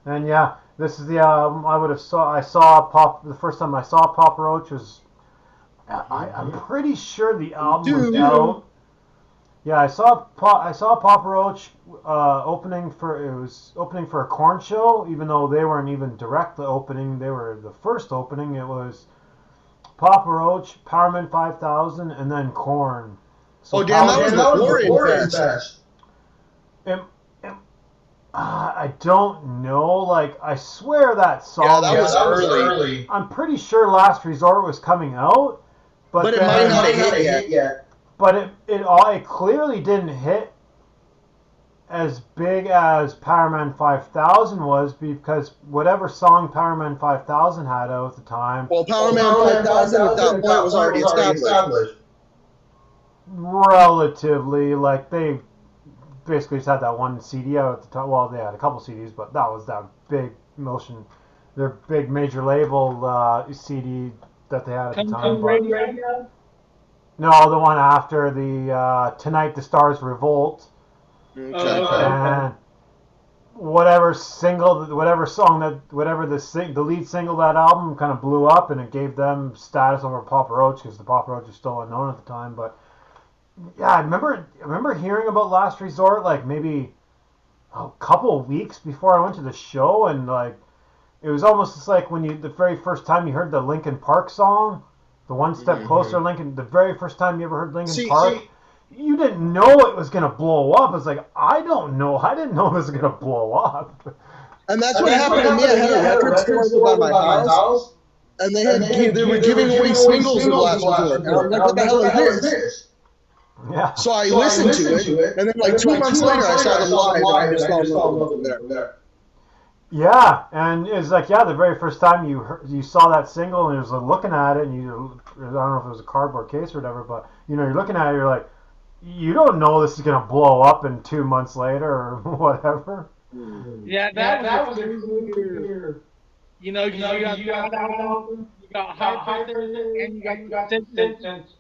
And yeah, this is the album the first time I saw Papa Roach was, I'm pretty sure the album was out. Yeah, I saw Papa Roach opening for a Korn show, even though they weren't even direct the opening. They were the first opening. It was Papa Roach, Powerman 5000, and then Korn. So that was before Infest. I don't know. Like, I swear that song. Yeah, that was early. I'm pretty sure Last Resort was coming out, but it might not have hit yet. But it clearly didn't hit as big as Powerman 5000 was, because whatever song Powerman 5000 had out at the time. Well, Powerman 5000 at that point was already established. Relatively, like they basically just had that one CD out at the time. Well, they had a couple CDs, but that was that big motion, their big major label CD that they had at the time. Country But radio. no, the one after the Tonight the Stars Revolt Okay. Okay. and whatever single, whatever song that, whatever the lead single of that album kind of blew up and it gave them status over Papa Roach because the Papa Roach was still unknown at the time. But yeah, I remember hearing about Last Resort like maybe a couple of weeks before I went to the show, and like it was almost just like when you the very first time you heard the Linkin Park song, the One Step Closer Linkin, the very first time you ever heard Linkin Park. You didn't know it was gonna blow up. It's like I don't know. I didn't know it was gonna blow up. And that's what happened to me. I had a record store over by my house, and they were giving away singles of Last Resort, and I'm like, what the hell is this? Yeah. So I listened to it, and then like 2 months later, I saw them live, and I just fell in love with them from there. Yeah, and it's like the very first time you saw that single and it was like, looking at it, and I don't know if it was a cardboard case or whatever, but you're looking at it, you're like, you don't know this is gonna blow up in 2 months later or whatever. Yeah, that was a weird. You got that album, you got Hype and you got Distance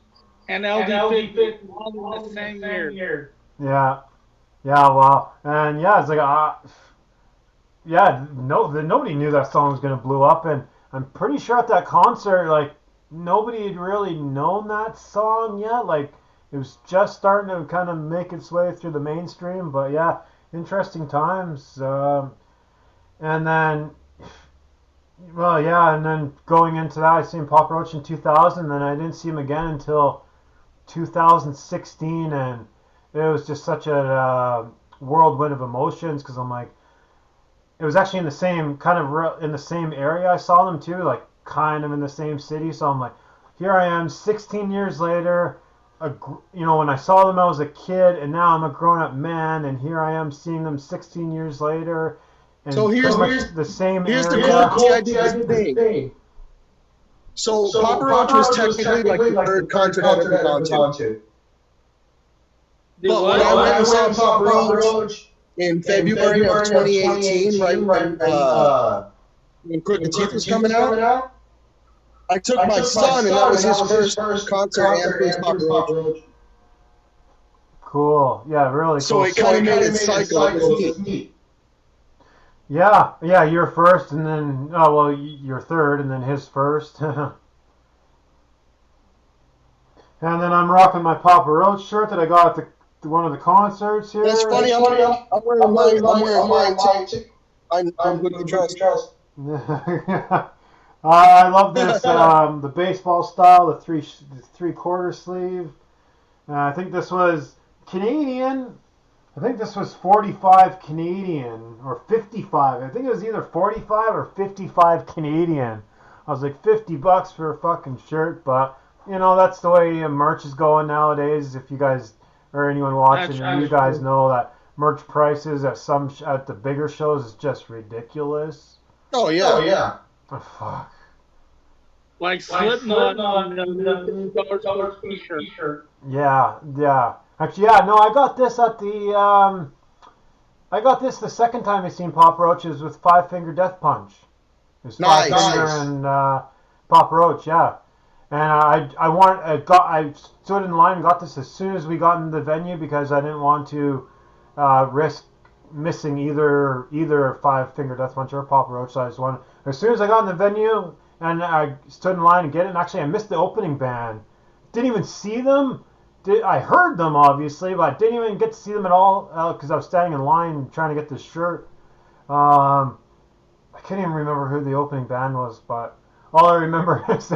and LD50 all in the same year. Yeah, well, and it's like nobody knew that song was gonna blow up, and I'm pretty sure at that concert, like nobody had really known that song yet. Like it was just starting to kind of make its way through the mainstream, but yeah, interesting times. And then, well, yeah, and then going into that, I seen Papa Roach in 2000, and then I didn't see him again until 2016, and it was just such a whirlwind of emotions because I'm like, it was actually in the same in the same area I saw them too, like kind of in the same city. So I'm like, here I am, 16 years later. When I saw them, I was a kid, and now I'm a grown-up man, and here I am seeing them 16 years later. And So here's the same here's area. the cool idea of this thing. So Papa Roach was technically like the third concert I'd ever gone to. But when I went and saw Papa Roach in February of 2018, right when Crooked Teeth was coming out, I took my son, and that was his first concert and first Papa Roach. Cool. Yeah, really cool. So it kind of made it cycle. It was neat. Yeah, you're first, and then you're third, and then his first. And then I'm rocking my Papa Roach shirt that I got at one of the concerts here. That's funny. I'm wearing mine too. I'm good to trust. I love this, the baseball style, the three-quarter sleeve. I think this was Canadian. I think this was 45 Canadian or 55. I think it was either 45 or 55 Canadian. I was like $50 for a fucking shirt, but that's the way merch is going nowadays. If you guys or anyone watching, you guys know that merch prices at the bigger shows is just ridiculous. Oh yeah. Oh, fuck. Like Slipknot on the t-shirt. Yeah. Actually, no, I got this at the the second time I seen Papa Roach is with Five Finger Death Punch. It was Five Finger and Papa Roach, yeah. And I stood in line and got this as soon as we got in the venue because I didn't want to risk missing either Five Finger Death Punch or Papa Roach. So I just wanted, as soon as I got in the venue and I stood in line to get it, and actually I missed the opening band. Didn't even see them. I heard them obviously, but I didn't even get to see them at all because I was standing in line trying to get this shirt. I can't even remember who the opening band was, but all I remember is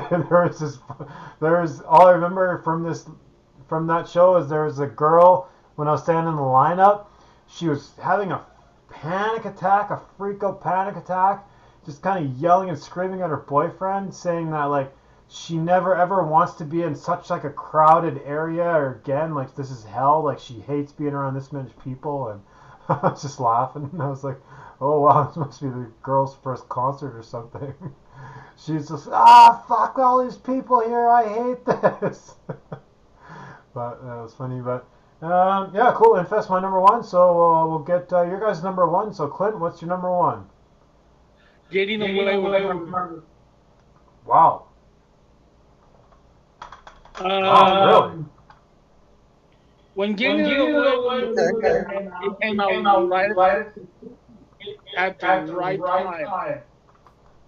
all I remember from that show is there was a girl when I was standing in the lineup. She was having a panic attack, a freak out panic attack, just kind of yelling and screaming at her boyfriend, saying that like she never ever wants to be in such like a crowded area or again, like this is hell, like she hates being around this many people. And I was just laughing, and I was like, oh wow, this must be the girl's first concert or something. She's just fuck all these people here, I hate this. But that was funny. But Yeah, cool. Infest my number one, so we'll get your guys' number one. So Clint, what's your number one? Getting away with murder. Wow. Wow, Um, really? when Getting Away with Murder came out, it came out right at the right time.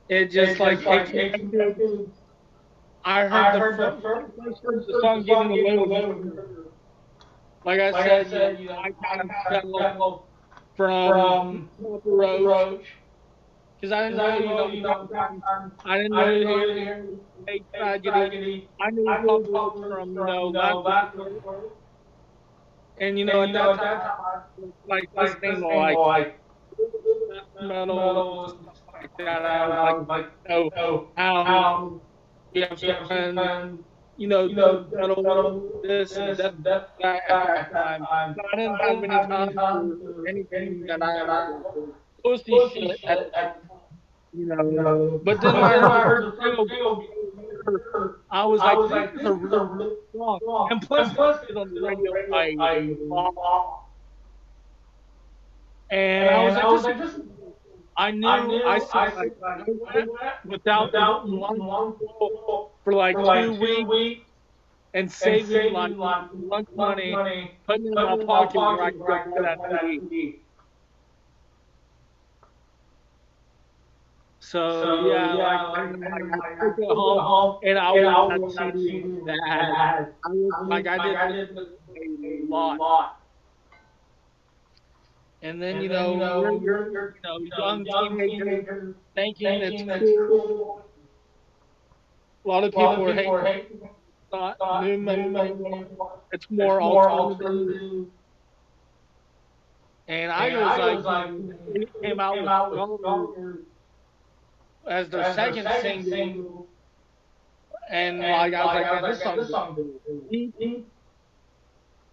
It just like it connected. I heard when I first heard the song "Getting Away with Murder." Like I said, I kind of fell from Roach because I didn't really, at that time, I didn't really hear Fake Tragedy. I knew Papa Roach from, Last Resort. And, at that time, I was like listening to like death metal and stuff like that. I was like, how we have fun, death metal, this and that at that time. So I didn't have any time for anything that I was like pussy shit at the time. But then when I heard the first single, Murder, I was like, this is a really good song. And plus, they played it on the radio a lot. And I was like, this is cool. I said, like, I went without getting lunch for like 2 weeks and saving like lunch money, putting it in my pocket where I could go buy that CD. So yeah, like and like I took it home and I wore that CD like that. I did listen to it a lot. And then we're young teenagers thinking it's cool. A lot of people are hating not new metal anymore. It's more alternative. And I was like, when it came out with Stronger as their second single, and like I was like, man, this song is deep.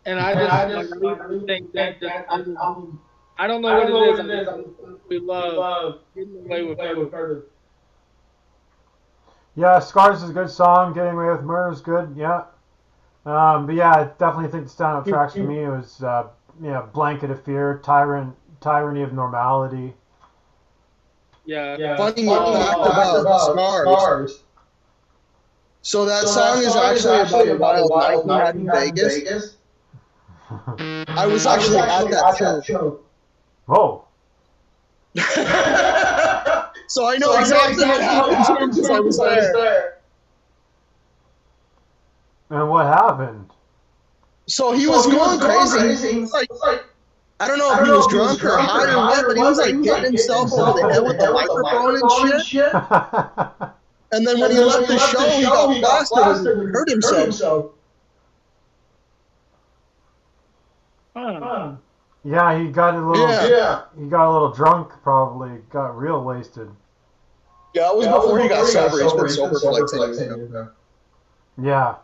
And I used to think that this album, I don't know what it is. I just we love Getting Away with Murder. Yeah, Scars is a good song. Getting Away with Murder is good. Yeah. But yeah, I definitely think the standout tracks for me was Blanket of Fear, Tyranny of Normality. Yeah. Funny fact about Scars. So that song is actually about a wild night he had in Vegas. I was actually at that show. Whoa. So I know exactly what happened to him because I was there. And what happened? So he was going crazy. He was like, I don't know if he was drunk or high or what, but he was like hitting himself over the head with the microphone and shit. And then when he left the show, he got blasted and hurt himself. Huh. Yeah, he got he got a little drunk probably, got real wasted. Yeah, it was before he got sober. He's been sober for like 10 years now. Yeah.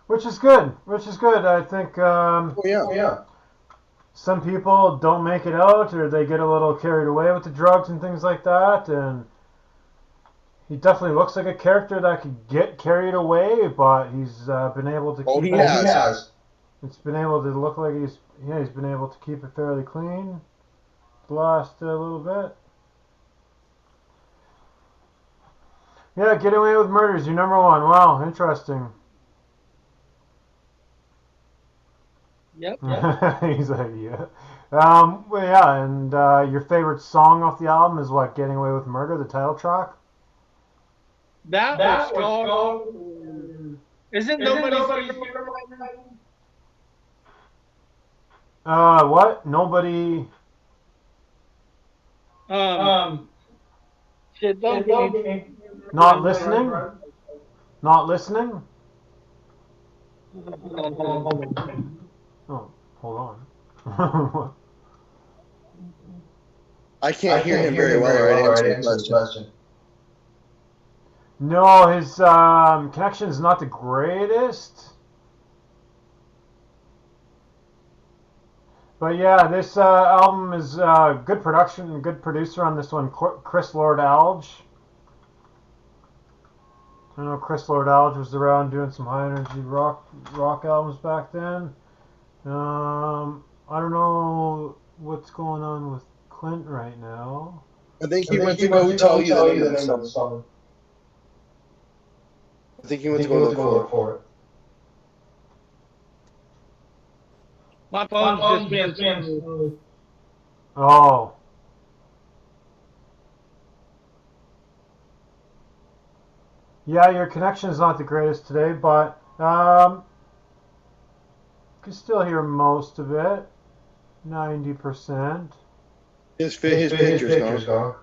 Which is good. I think some people don't make it out or they get a little carried away with the drugs and things like that. And he definitely looks like a character that could get carried away, but he's been able to keep it. It's been able to look like he's been able to keep it fairly clean the last little bit. Yeah, Getting Away with Murder is your number one. Wow, interesting. Yep. He's like, yeah. Well, yeah, and your favorite song off the album is what? Getting Away with Murder, the title track? That was Stronger. Isn't nobody's favorite What? Nobody. Shit, don't get me. Not listening? Not listening? Oh, hold on. I can't hear him very well. All right, answer the question. No, his connection is not the greatest. But yeah, this album is good production, good producer on this one, Chris Lord Alge. I know Chris Lord-Alge was around doing some high energy rock albums back then. I don't know what's going on with Clint right now. I think he went to go tell you the name of the song. I think he went to go look for it. My phone's just being slow. Oh. Yeah, your connection is not the greatest today, but can still hear most of it. 90%. His picture's gone.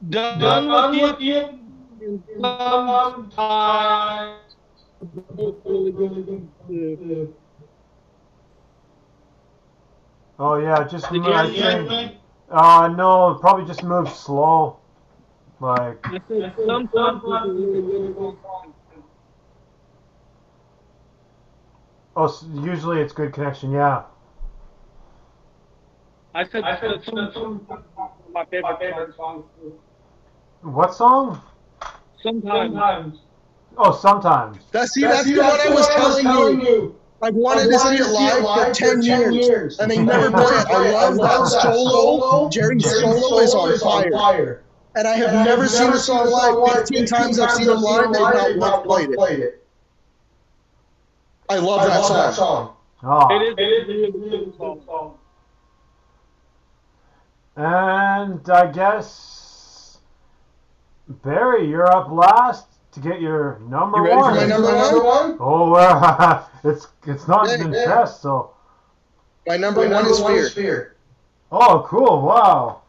Done with you. Sometimes. Oh yeah, just Did you I hear think. me? No, probably just move slow. Like. I said sometimes. Oh, usually it's good connection. Yeah. I said sometimes my favorite song. What song? Sometimes. Oh, sometimes. That's the one I was telling you. I've wanted to see it live for 10 years, and they never play it. I love that solo. Jerry's solo is on fire. And I have never seen the song live. 15 times I've seen them live, they've not once played it. I love that song. Oh. It is a good song. And I guess Barry, you're up last to get your number You ready one. for my number one? Oh, it's not been pressed, so. My number one is Fear. Oh, cool! Wow.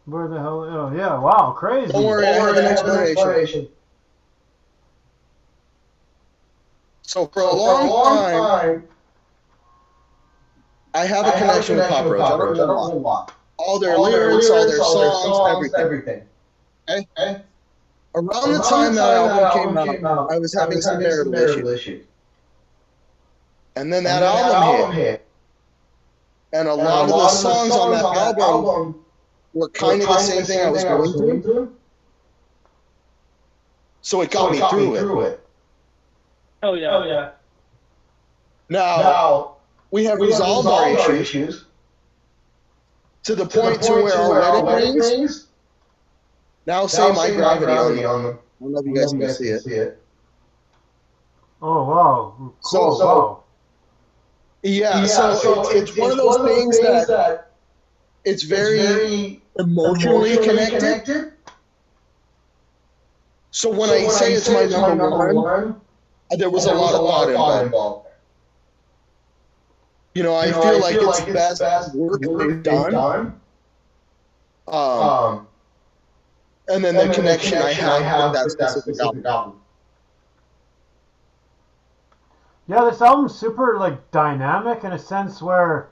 Where the hell? Oh, yeah! Wow, crazy. Don't worry, I have an explanation. So for a long time, I have a connection with Pop Roach. I don't know a lot. All their lyrics, all their songs, everything. Okay? Around the time that album came out, I was having some marital issues. And then that album hit. And a lot of the songs on that album were kind of the same thing I was going through. So it got me through it. Oh yeah. Now, we have resolved our issues to the point to where our wedding rings now say my gravity on them. I don't know if you guys can see it. Oh wow! Cool. So wow. Yeah, so it's one of those things that it's very emotionally connected. So when I say it's my number one, there was a lot of thought involved. You know, I feel like it's best work they've done. And then the connection I have with that specific album. Yeah, this album's super like dynamic in a sense where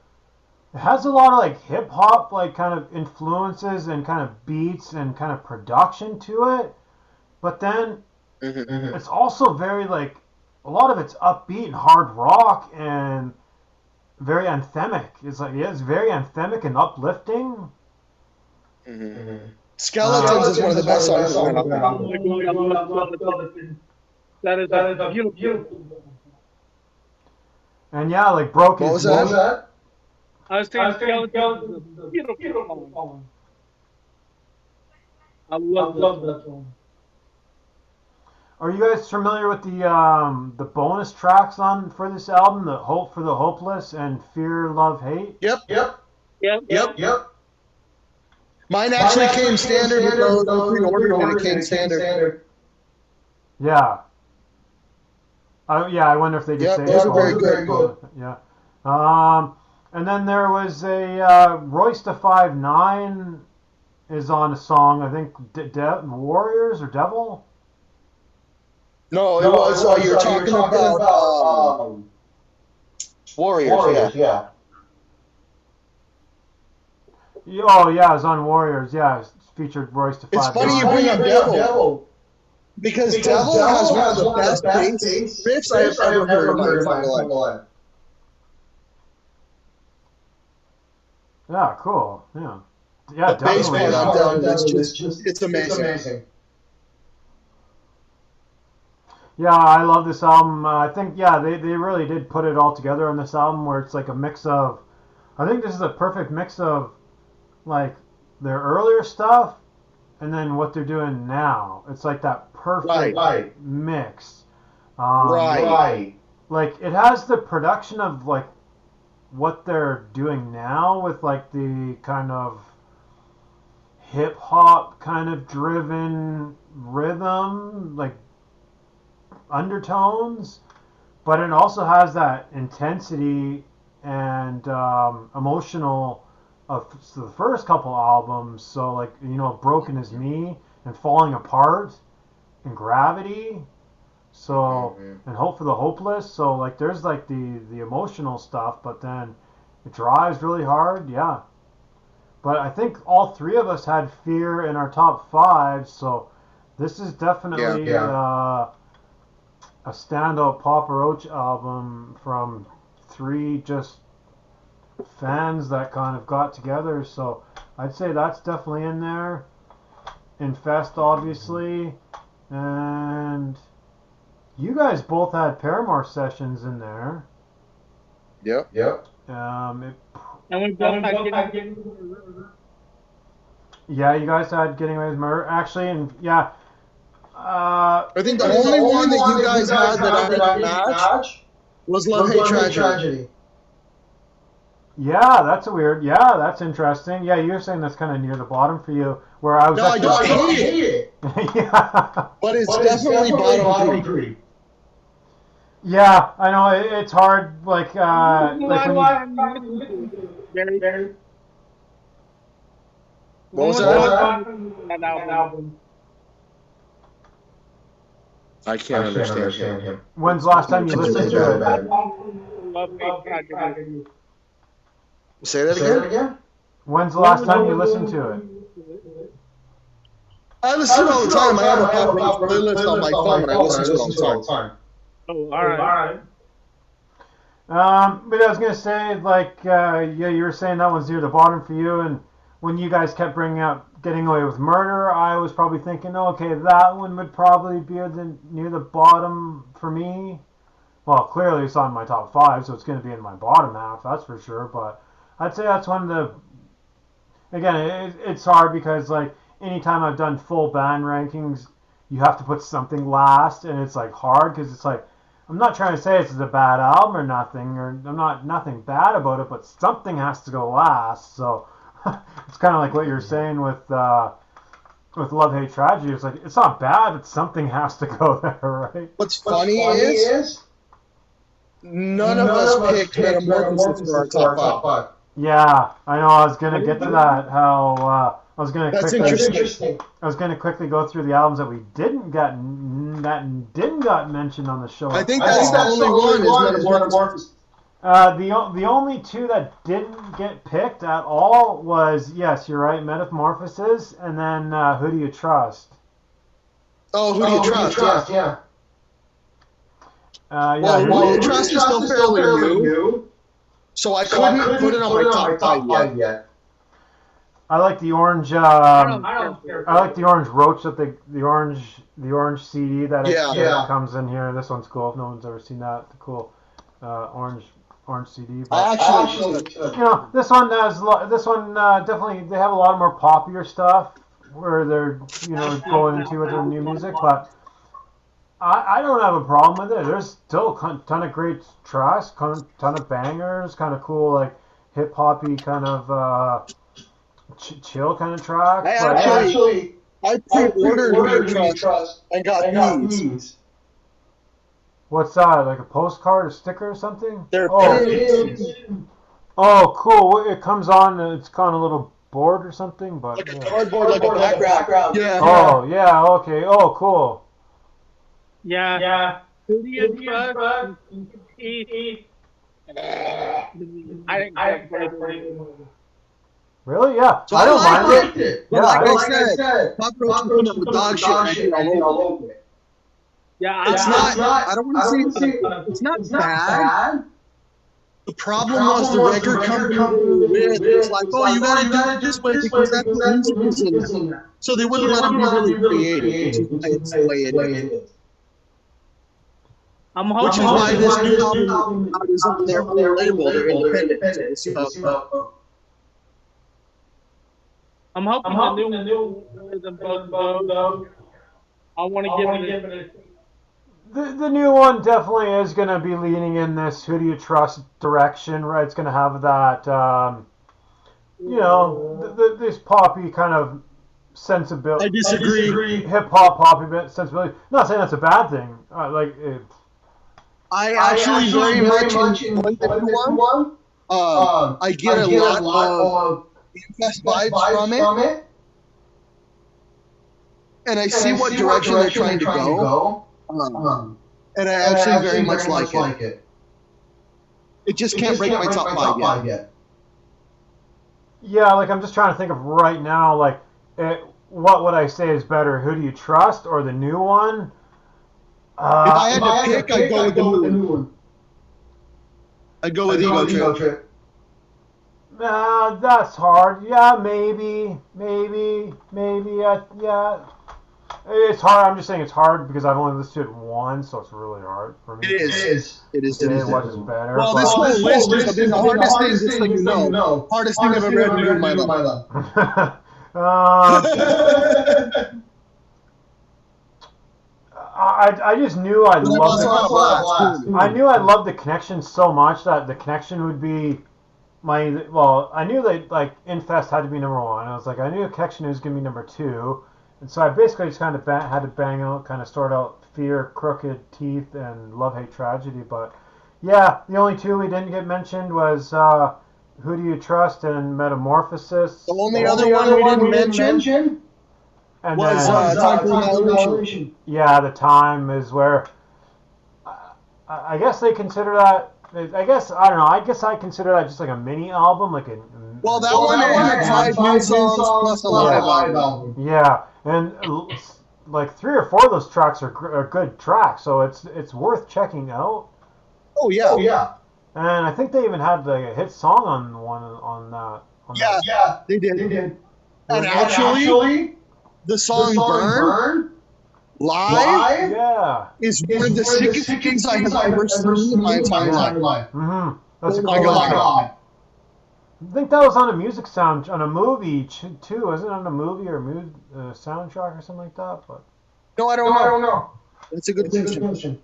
it has a lot of like hip hop like kind of influences and kind of beats and kind of production to it. But then it's also very like a lot of it's upbeat and hard rock and very anthemic. It's like it's very anthemic and uplifting. Skeletons is one of the best songs on that Oh album. my God, I love Skeletons. That is a beautiful. And yeah, like Broken. What was that? I was saying Skeletons is a beautiful song. I love that song. Are you guys familiar with the bonus tracks on for this album? The Hope for the Hopeless and Fear, Love, Hate. Yep. Mine actually came standard with those pre-ordered when it came standard. Yeah. I wonder if they just say those are very good. Yeah. And then there was a Royce da 5'9" is on a song. I think Warriors or Devil. No, it was you're talking about Warriors, yeah. Oh yeah, it's on Warriors. Yeah, it's featured Royce da 5'9". It's funny you bring up Devil. Because Devil has one of the best bass riffs I have ever heard in my entire life. Yeah, cool. Yeah. Yeah, The bass definitely. part on Desert is just, it's amazing. Yeah, I love this album. I think, yeah, they really did put it all together on this album where it's like a mix of, I think this is a perfect mix of like their earlier stuff and then what they're doing now. It's like that perfect mix. Right. Like it has the production of like what they're doing now with like the kind of hip hop kind of driven rhythm, like undertones, but it also has that intensity and emotional of the first couple albums. So like Broken Is Me and Falling Apart and Gravity. So and Hope for the Hopeless. So like there's like the emotional stuff, but then it drives really hard. Yeah. But I think all three of us had Fear in our top five, so this is definitely a standout Papa Roach album from three just fans that kind of got together. So I'd say that's definitely in there. Infest, obviously, and you guys both had Paramore Sessions in there. Yep. It, And we both had yeah, you guys had Getting Away with Murder, actually, and yeah. I think the only one that you guys had that I didn't match was Love, Hate, Tragedy. Yeah, that's interesting. Yeah, you're saying that's kind of near the bottom for you, where I was. No, I don't hate it. Yeah. But it's definitely bottom three. Yeah, I know it's hard. Like when What was that album? I can't understand him. When's the last time you listened to it? Love, Hate, Tragedy. Say that again? When's the last time you listened to it? I listen to it all the time. I have a Papa Roach playlist on my phone and I listen to it all the time. Oh, all right. But I was gonna say, like, yeah, you were saying that one's near the bottom for you, and when you guys kept bringing up Getting Away with Murder, I was probably thinking, okay, that one would probably be near the bottom for me. Well, clearly it's on my top five, so it's going to be in my bottom half, that's for sure. But I'd say that's one of the. Again, it's hard because like anytime I've done full band rankings, you have to put something last, and it's like hard because it's like I'm not trying to say it's a bad album or nothing, or I'm not nothing bad about it, but something has to go last. So it's kind of like what you're saying with Love, Hate, Tragedy. It's like it's not bad, but something has to go there, right? What's funny is none of us picked Metamorphosis for our top five. Yeah, I know. I was gonna get to that. How I was gonna. That's quickly, interesting. I was gonna quickly go through the albums that we didn't get that didn't got mentioned on the show. I think that's the only one is Metamorphosis. The only two that didn't get picked at all was, yes, you're right, Metamorphosis, and then Who Do You Trust? Oh, Who Do You Trust? Yeah. Yeah, Who Do You Trust is still fairly new, so I couldn't put it on my top five yet. I like the orange. I like the orange Roach that the orange CD that it comes in here. This one's cool. If no one's ever seen that, the cool orange CD. But I actually, this one definitely they have a lot more popular stuff where they're going into with their new music, but I don't have a problem with it. There's still a ton of great tracks, ton of bangers, kind of cool like hip hoppy kind of chill kind of tracks. I pre-ordered Who Do You Trust and got these. What's that? Like a postcard, a sticker, or something? They're Oh, cool. It comes on. It's on a little board or something, but like a cardboard, like a background. Yeah. Oh, yeah. Okay. Oh, cool. Yeah. Who do you trust? Really? Yeah. So I don't liked mind it. Yeah, like I said, Papa Roach put up with dog shit all over it. Yeah, it's not. I don't want to say it's not bad, The problem was the record company they were with was like, oh, you got to do it this way because that's what music is in now. So they wouldn't let them be really creative, which is why it's the way it is. I'm Which is hoping why that this new album is on their own label. They're independent, so we'll see how it goes. I'm hoping the new one is better than both of those. I want to give it The new one definitely is going to be leaning in this "Who Do You Trust" direction, right? It's going to have that, this poppy kind of sensibility. I disagree. Hip hop poppy sensibility. Not saying that's a bad thing. I actually very much enjoy the new one. I get a lot of Infest vibes from it. And I see what direction they're trying to go. And I actually very much like it. It just can't break my top 5 yet. Yeah, like I'm just trying to think of right now, what would I say is better? Who Do You Trust or the new one? If I had to pick, I'd go with the new one. I'd go with Ego Trip. That's hard. Yeah, maybe. Yeah. It's hard. I'm just saying it's hard because I've only listened to it once, so it's really hard for me. It is. It was better. Well, this whole list has been the hardest thing, just so you know. Hardest thing I've ever had to do in my life. I just knew I loved the Connection so much that the Connection would be I knew that Infest had to be number 1. I was like, I knew Connection was going to be number 2. And so I basically just kind of had to bang out, kind of sort out Fear, Crooked Teeth, and Love, Hate, Tragedy. But yeah, the only 2 we didn't get mentioned was Who Do You Trust and Metamorphosis. The only other one we didn't mention was Time for Annihilation. Yeah, The Time is where I guess they consider that. I guess I don't know. I guess I consider that just like a mini album, like a. Well, that one had 5 new songs plus a live album. Yeah, and like 3 or 4 of those tracks are good tracks, so it's worth checking out. Oh yeah. And I think they even had like a hit song on that. Yeah, they did. And actually, the song Burn live is one of the sickest things I have ever seen in my entire life. Mm-hmm. That's oh my God. I think that was on a on a movie too. Was it on a movie or soundtrack or something like that? But no, I don't know. That's a good question.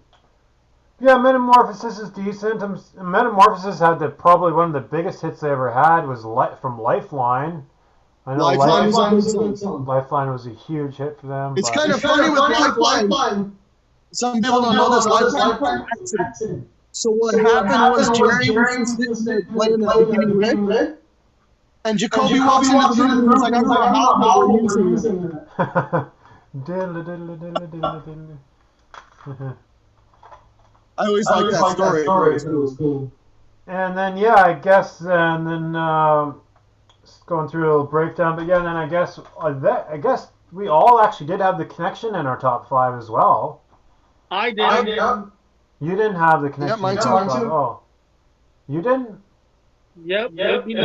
Yeah, Metamorphosis is decent. Metamorphosis had probably one of the biggest hits they ever had was from Lifeline. I know Lifeline was a huge hit for them. It's kind of funny with Lifeline. Some people don't know this. Lifeline was an accident. So what happened was Jerry was sitting there playing the beginning riff, and Jacoby walks into the room and he's like, I don't know how we're using I always like that story. It was cool. And then I guess going through a little breakdown, but yeah, and then I guess we all actually did have the Connection in our top 5 as well. I did. You didn't have the Connection. Yeah, mine too. Oh, you didn't? Yep. Me?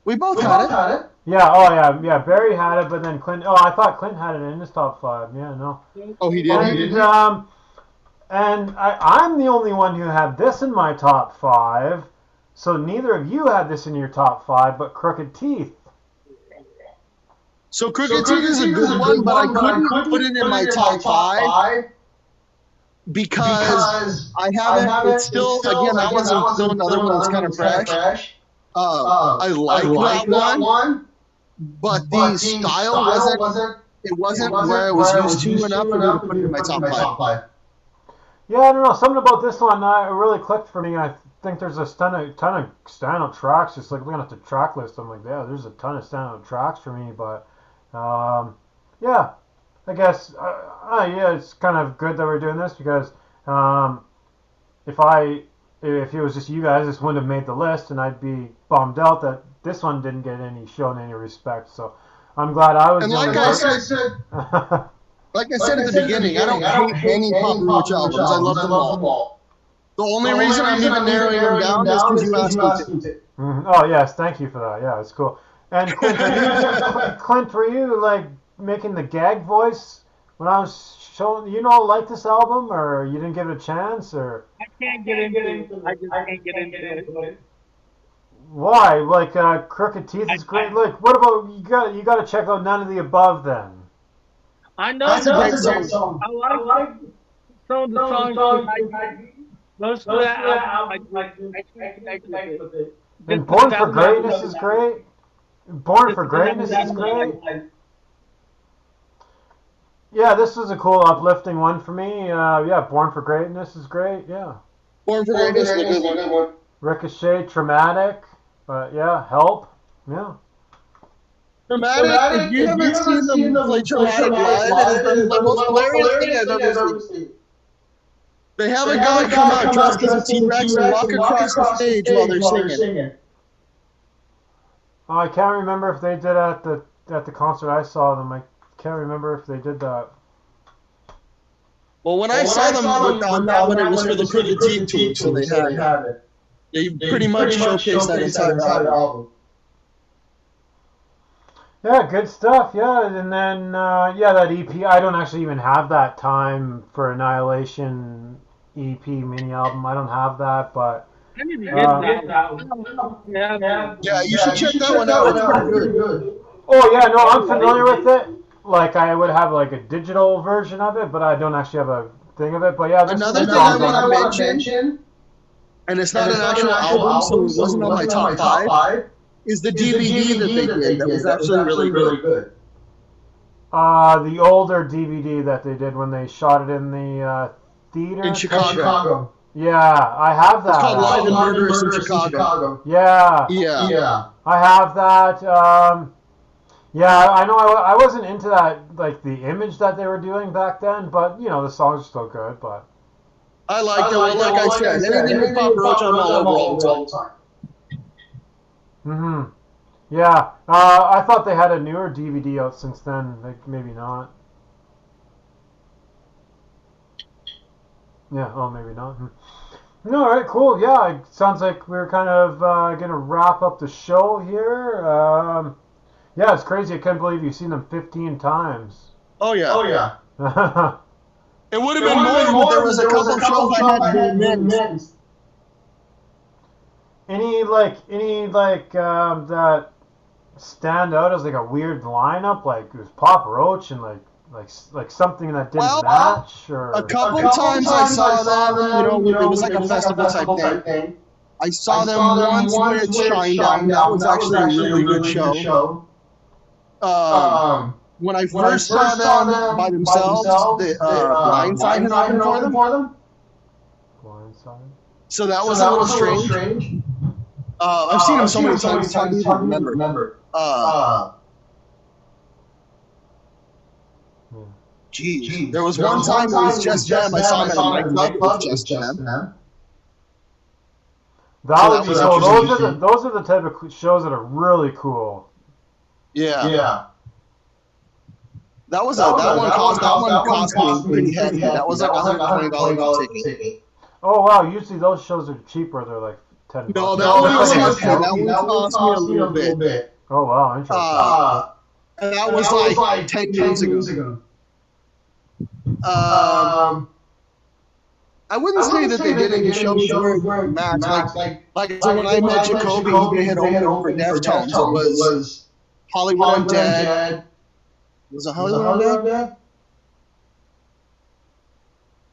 We both had it. Yeah. Yeah. Barry had it, but then Clint. Oh, I thought Clint had it in his top 5. Yeah, no. Oh, he did. And I'm the only one who had this in my top 5. So neither of you had this in your top 5, but Crooked Teeth. So Crooked Teeth is a good one, but I couldn't put it in my top 5 because I haven't. It's still again. That was still another one that's kind of fresh. I like that one, but the style wasn't. It wasn't where I was used to enough for me to put it in my top 5. Yeah, I don't know. Something about this one really clicked for me. I think there's a ton of standout tracks. Just like looking at the track list, I'm like, yeah, there's a ton of standout tracks for me. But yeah, I guess it's kind of good that we're doing this because if it was just you guys, this wouldn't have made the list, and I'd be bummed out that this one didn't get shown any respect. So I'm glad I was. And like I said. Like I said at the beginning, I don't hate any Papa Roach albums. I love them all. The only reason I'm even narrowing them down is because you asked me to. Oh yes, thank you for that. Yeah, it's cool. And Clint, were you like making the gag voice when I was showing? You know, like this album, or you didn't give it a chance, or I can't get into it. I just can't get into it. why? Like Crooked Teeth is I, great. Look, what about you got to check out None of the Above then. I know That's a that. great song. I like some of the songs, but most of that album, I can't connect with it. And Just the Born for sound of Greatness is great. Born just for the sound Greatness is of great. Yeah, this was a cool, uplifting one for me. Yeah, Born for Greatness is great. Yeah. Born for Greatness is a good one. Ricochet, Traumatic. But yeah, Help. Yeah. Traumatic, if you haven't seen them play Traumatic live, it is the most hilarious thing I've ever seen. They have a guy come out dressed as a T-Rex and walk across the stage while they're singing. I can't remember if they did at the concert I saw them. I can't remember if they did that. Well, when I saw them on that one, it was for the Crooked Teeth tour, so they pretty much showcased that entire album. Yeah, good stuff. Yeah, and then yeah, that EP. I don't actually even have that Time for Annihilation EP mini album. I don't have that, but I need to get that one. Yeah, you should check that one out. It's pretty good. oh yeah, no, I'm familiar with it. Like I would have like a digital version of it, but I don't actually have a thing of it. But yeah, this Another is thing I want to mention, and it's not an actual album, so it wasn't on my top 5, is the DVD that they did. That was actually really good. The older DVD that they did when they shot it in the theater In Chicago. Yeah, I have that. It's called Live and Murderous in Chicago. Yeah. I have that. Yeah, I know I wasn't into that, like the image that they were doing back then, but you know the songs are still good. But I liked it. Like I said, anything with Pop Roach, I'm all over all the time. Mhm. Yeah. I thought they had a newer DVD out since then. Like maybe not. Yeah. Oh, maybe not. No, all right, cool. Yeah, it sounds like we're kind of gonna wrap up the show here. Yeah, it's crazy. I can't believe you've seen them 15 times. Oh yeah. any It would have been more, but there was a couple shows I had to miss. that stand out as like a weird lineup? Like it was Pop Roach and like something that didn't match, or a couple times I saw them. It was like a festival type thing. I saw them once with Shinedown. That was actually a really good show. When I first saw them by themselves, the Blindside had opened for them. Blindside. So that was a little strange. I've seen them so many times, it's hard to even remember. Geez. There was one time it was just them. I saw them at a nightclub. It was just them. That would be cool. Those are the type of shows that are really cool. Yeah. That one cost me pretty heavy. That was like $120 a ticket. Oh wow! Usually those shows are cheaper. They're like $10. No, that one was heavy. That one cost me a little bit. Oh wow! Interesting. And that was like 10 years ago. I wouldn't say that they did any shows where it matched. Like so when I met Jacoby, they had opened for Deftones. It was Hollywood Undead. Was it Hollywood Undead?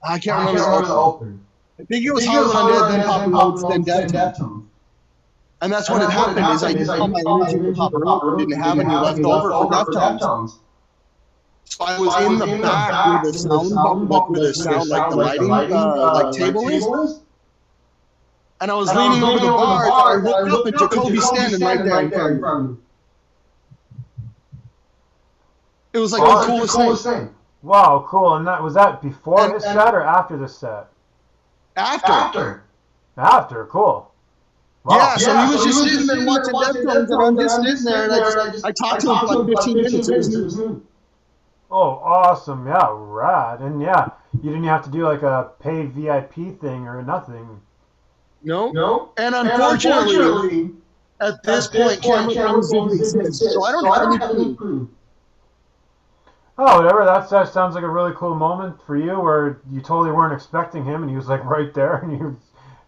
I can't remember the opener. I think it was Hollywood Undead, then Papa Roach, then Deftones. And that's what had happened is I used all my energy for Papa Roach and didn't have any left over for Deftones. So I was in the back where the sound, like the lighting, like table is. And I was leaning over the bar, and I looked up at Jacoby standing right there in front of me. It was like the coolest thing. Wow, cool. And was that before his set or after the set? After. After, cool. Wow. Yeah, so he was just sitting there watching Deftones, and I'm just sitting there, and I talked to him for like 15 minutes. It was neat. Oh, awesome. Yeah, rad. And yeah, You didn't have to do like a pay VIP thing or nothing. No. No. And And unfortunately, unfortunately, at this at this point, point, camera camera phones didn't phones didn't exist, so I exist, don't so I have don't any have any proof. proof. Oh, whatever. That sounds like a really cool moment for you, where you totally weren't expecting him, and he was like right there, and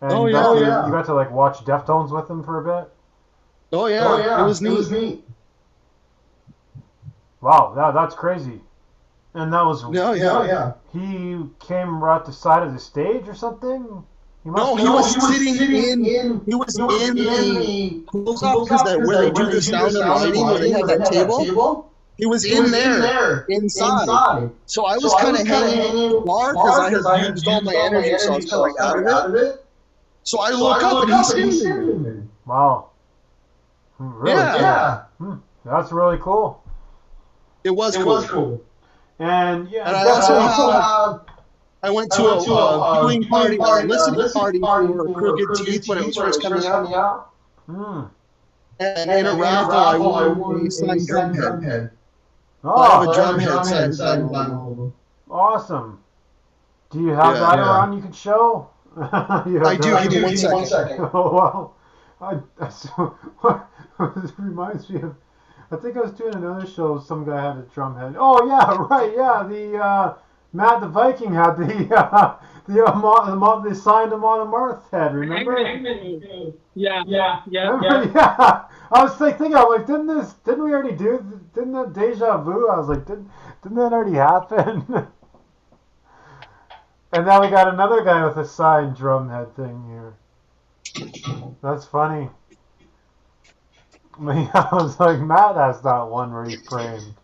Oh you got yeah. to you got to like watch Deftones with him for a bit. Oh Oh yeah. It yeah, was it was neat. neat. Wow, that's crazy. And that was No, yeah. Oh yeah. He came right at the side of the stage or something. He must No, have. he No, was he was sitting sitting in. in. He was He was in in the the close close offices off that because where they where do they the do the sound and sound and lighting, where they lighting, have where that they have that table. table. He was He in was in there there inside. inside. So I So was I kind was of kind of hanging hanging far because far I because had I had used all used my all my energy, so I energy, was kind so of I like was kind out of of like it. out of it. So I So I look up look and he's up and he's standing there. standing there. Wow. Really cool. Yeah, Yeah. That's really cool. it was It was cool. cool. And yeah, And I and I also also have. have I went I to went to a a viewing viewing party or a party, a listening listening party party for for Crooked Crooked Teeth when it Teeth was when it first was coming first out. coming out. Mm. And in a And in a raffle, I raffle, I won a won a signed drum signed head. drum head. So I have a Oh, so I have drum a head drum head signed by signed all by of them. all of them. Awesome. Do you have Yeah, that around you could show? You I have do. that? Give me one Give me one second. second. Oh wow. So, this reminds me of. I think I was doing another show. Some guy had a drum head. Oh yeah, right. Yeah, the Matt the Viking had they signed him on a Marth head. Remember? Hangman. Yeah, Yeah. yeah. Remember? Yeah. I was like thinking. I'm like, didn't we already do? Didn't that deja vu? I was like, didn't that already happen? And now we got another guy with a signed drum head thing here. That's funny. I was like, Matt has that one where he framed.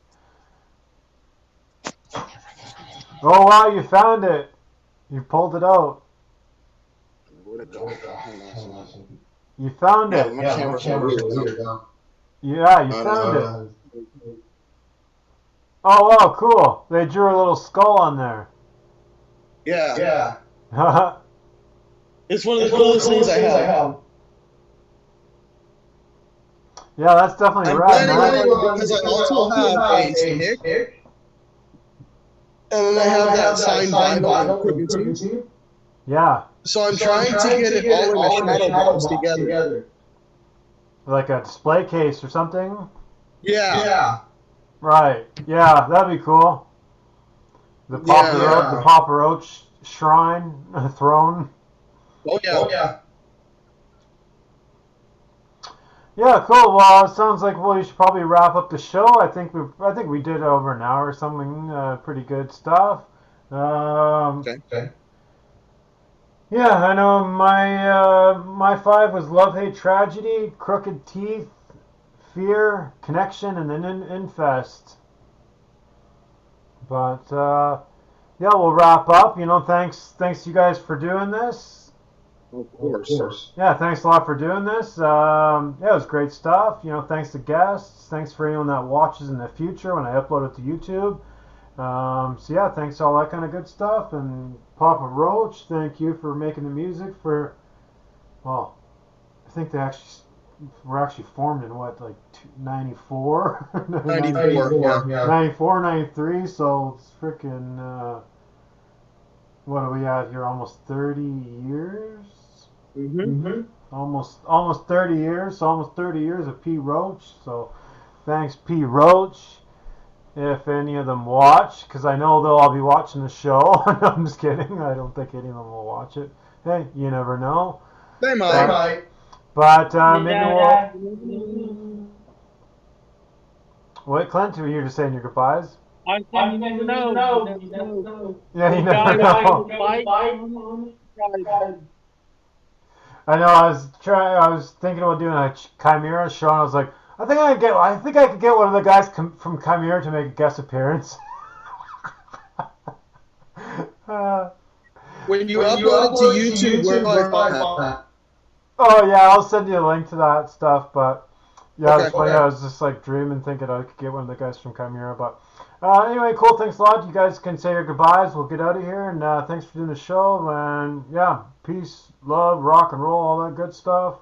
Oh wow, you found it. You pulled it out. Where'd it go? Hang on a second. You found Yeah, it. my Yeah, my camera's so camera's weird so now. weird now. Yeah, you I don't found know. it. Oh wow, cool. They drew a little skull on there. Yeah, Yeah. it's one of It's the one of the coolest things coolest I things I have. have. Yeah, that's definitely I'm rad, planning man. on because I Because I also also have have a a stick, stick, and then I and have I that have that signed signed vinyl of vinyl of Crooked Crooked Teeth. Teeth. Yeah. So I'm So I'm trying to trying get to it get all it in a all in a shadow shadow box box together. together. Like a display case or something? Yeah, Yeah. Right. Yeah, that'd be cool. The yeah. Papa Roach shrine, throne. Oh yeah. Oh yeah. Yeah, cool. Well, it sounds like we should probably wrap up the show. I think we did over an hour or something. Pretty good stuff. Okay. Okay. Yeah, I know my five was love, hate, tragedy, crooked teeth, fear, connection, and then infest. But yeah, we'll wrap up. Thanks you guys for doing this. Of Of course. course. Yeah, thanks a lot for doing this. Yeah, it was great stuff. Thanks to guests. Thanks for anyone that watches in the future when I upload it to YouTube. So yeah, thanks to all that kind of good stuff. And Papa Roach, thank you for making the music for. Well, I think they actually were actually formed in what, like 94? 94. Yeah. 94, 93. So it's freaking. What are we at here? Almost 30 years. Mhm. Mm-hmm. Almost 30 years. So almost 30 years of P Roach. So thanks P Roach. If any of them watch, because I know they'll all be watching the show. No, I'm just kidding. I don't think any of them will watch it. Hey, you never know. They Bye. might. But maybe Yeah. we'll. Wait, Clint, were you just saying your goodbyes? I said you never know. You never know. Yeah, you The never guy know. with the bike on it. I know. I was thinking about doing a Chimera show, and I was like, I think I could get one of the guys from Chimera to make a guest appearance. uh, When you when you upload it to upload it to YouTube, where do YouTube, I where do I find that? find that? Oh yeah, I'll send you a link to that stuff. But yeah, Okay. it's funny. I was just like dreaming, thinking I could get one of the guys from Chimera. But anyway, cool. Thanks a lot. You guys can say your goodbyes. We'll get out of here. And thanks for doing the show. And yeah, peace, love, rock and roll, all that good stuff.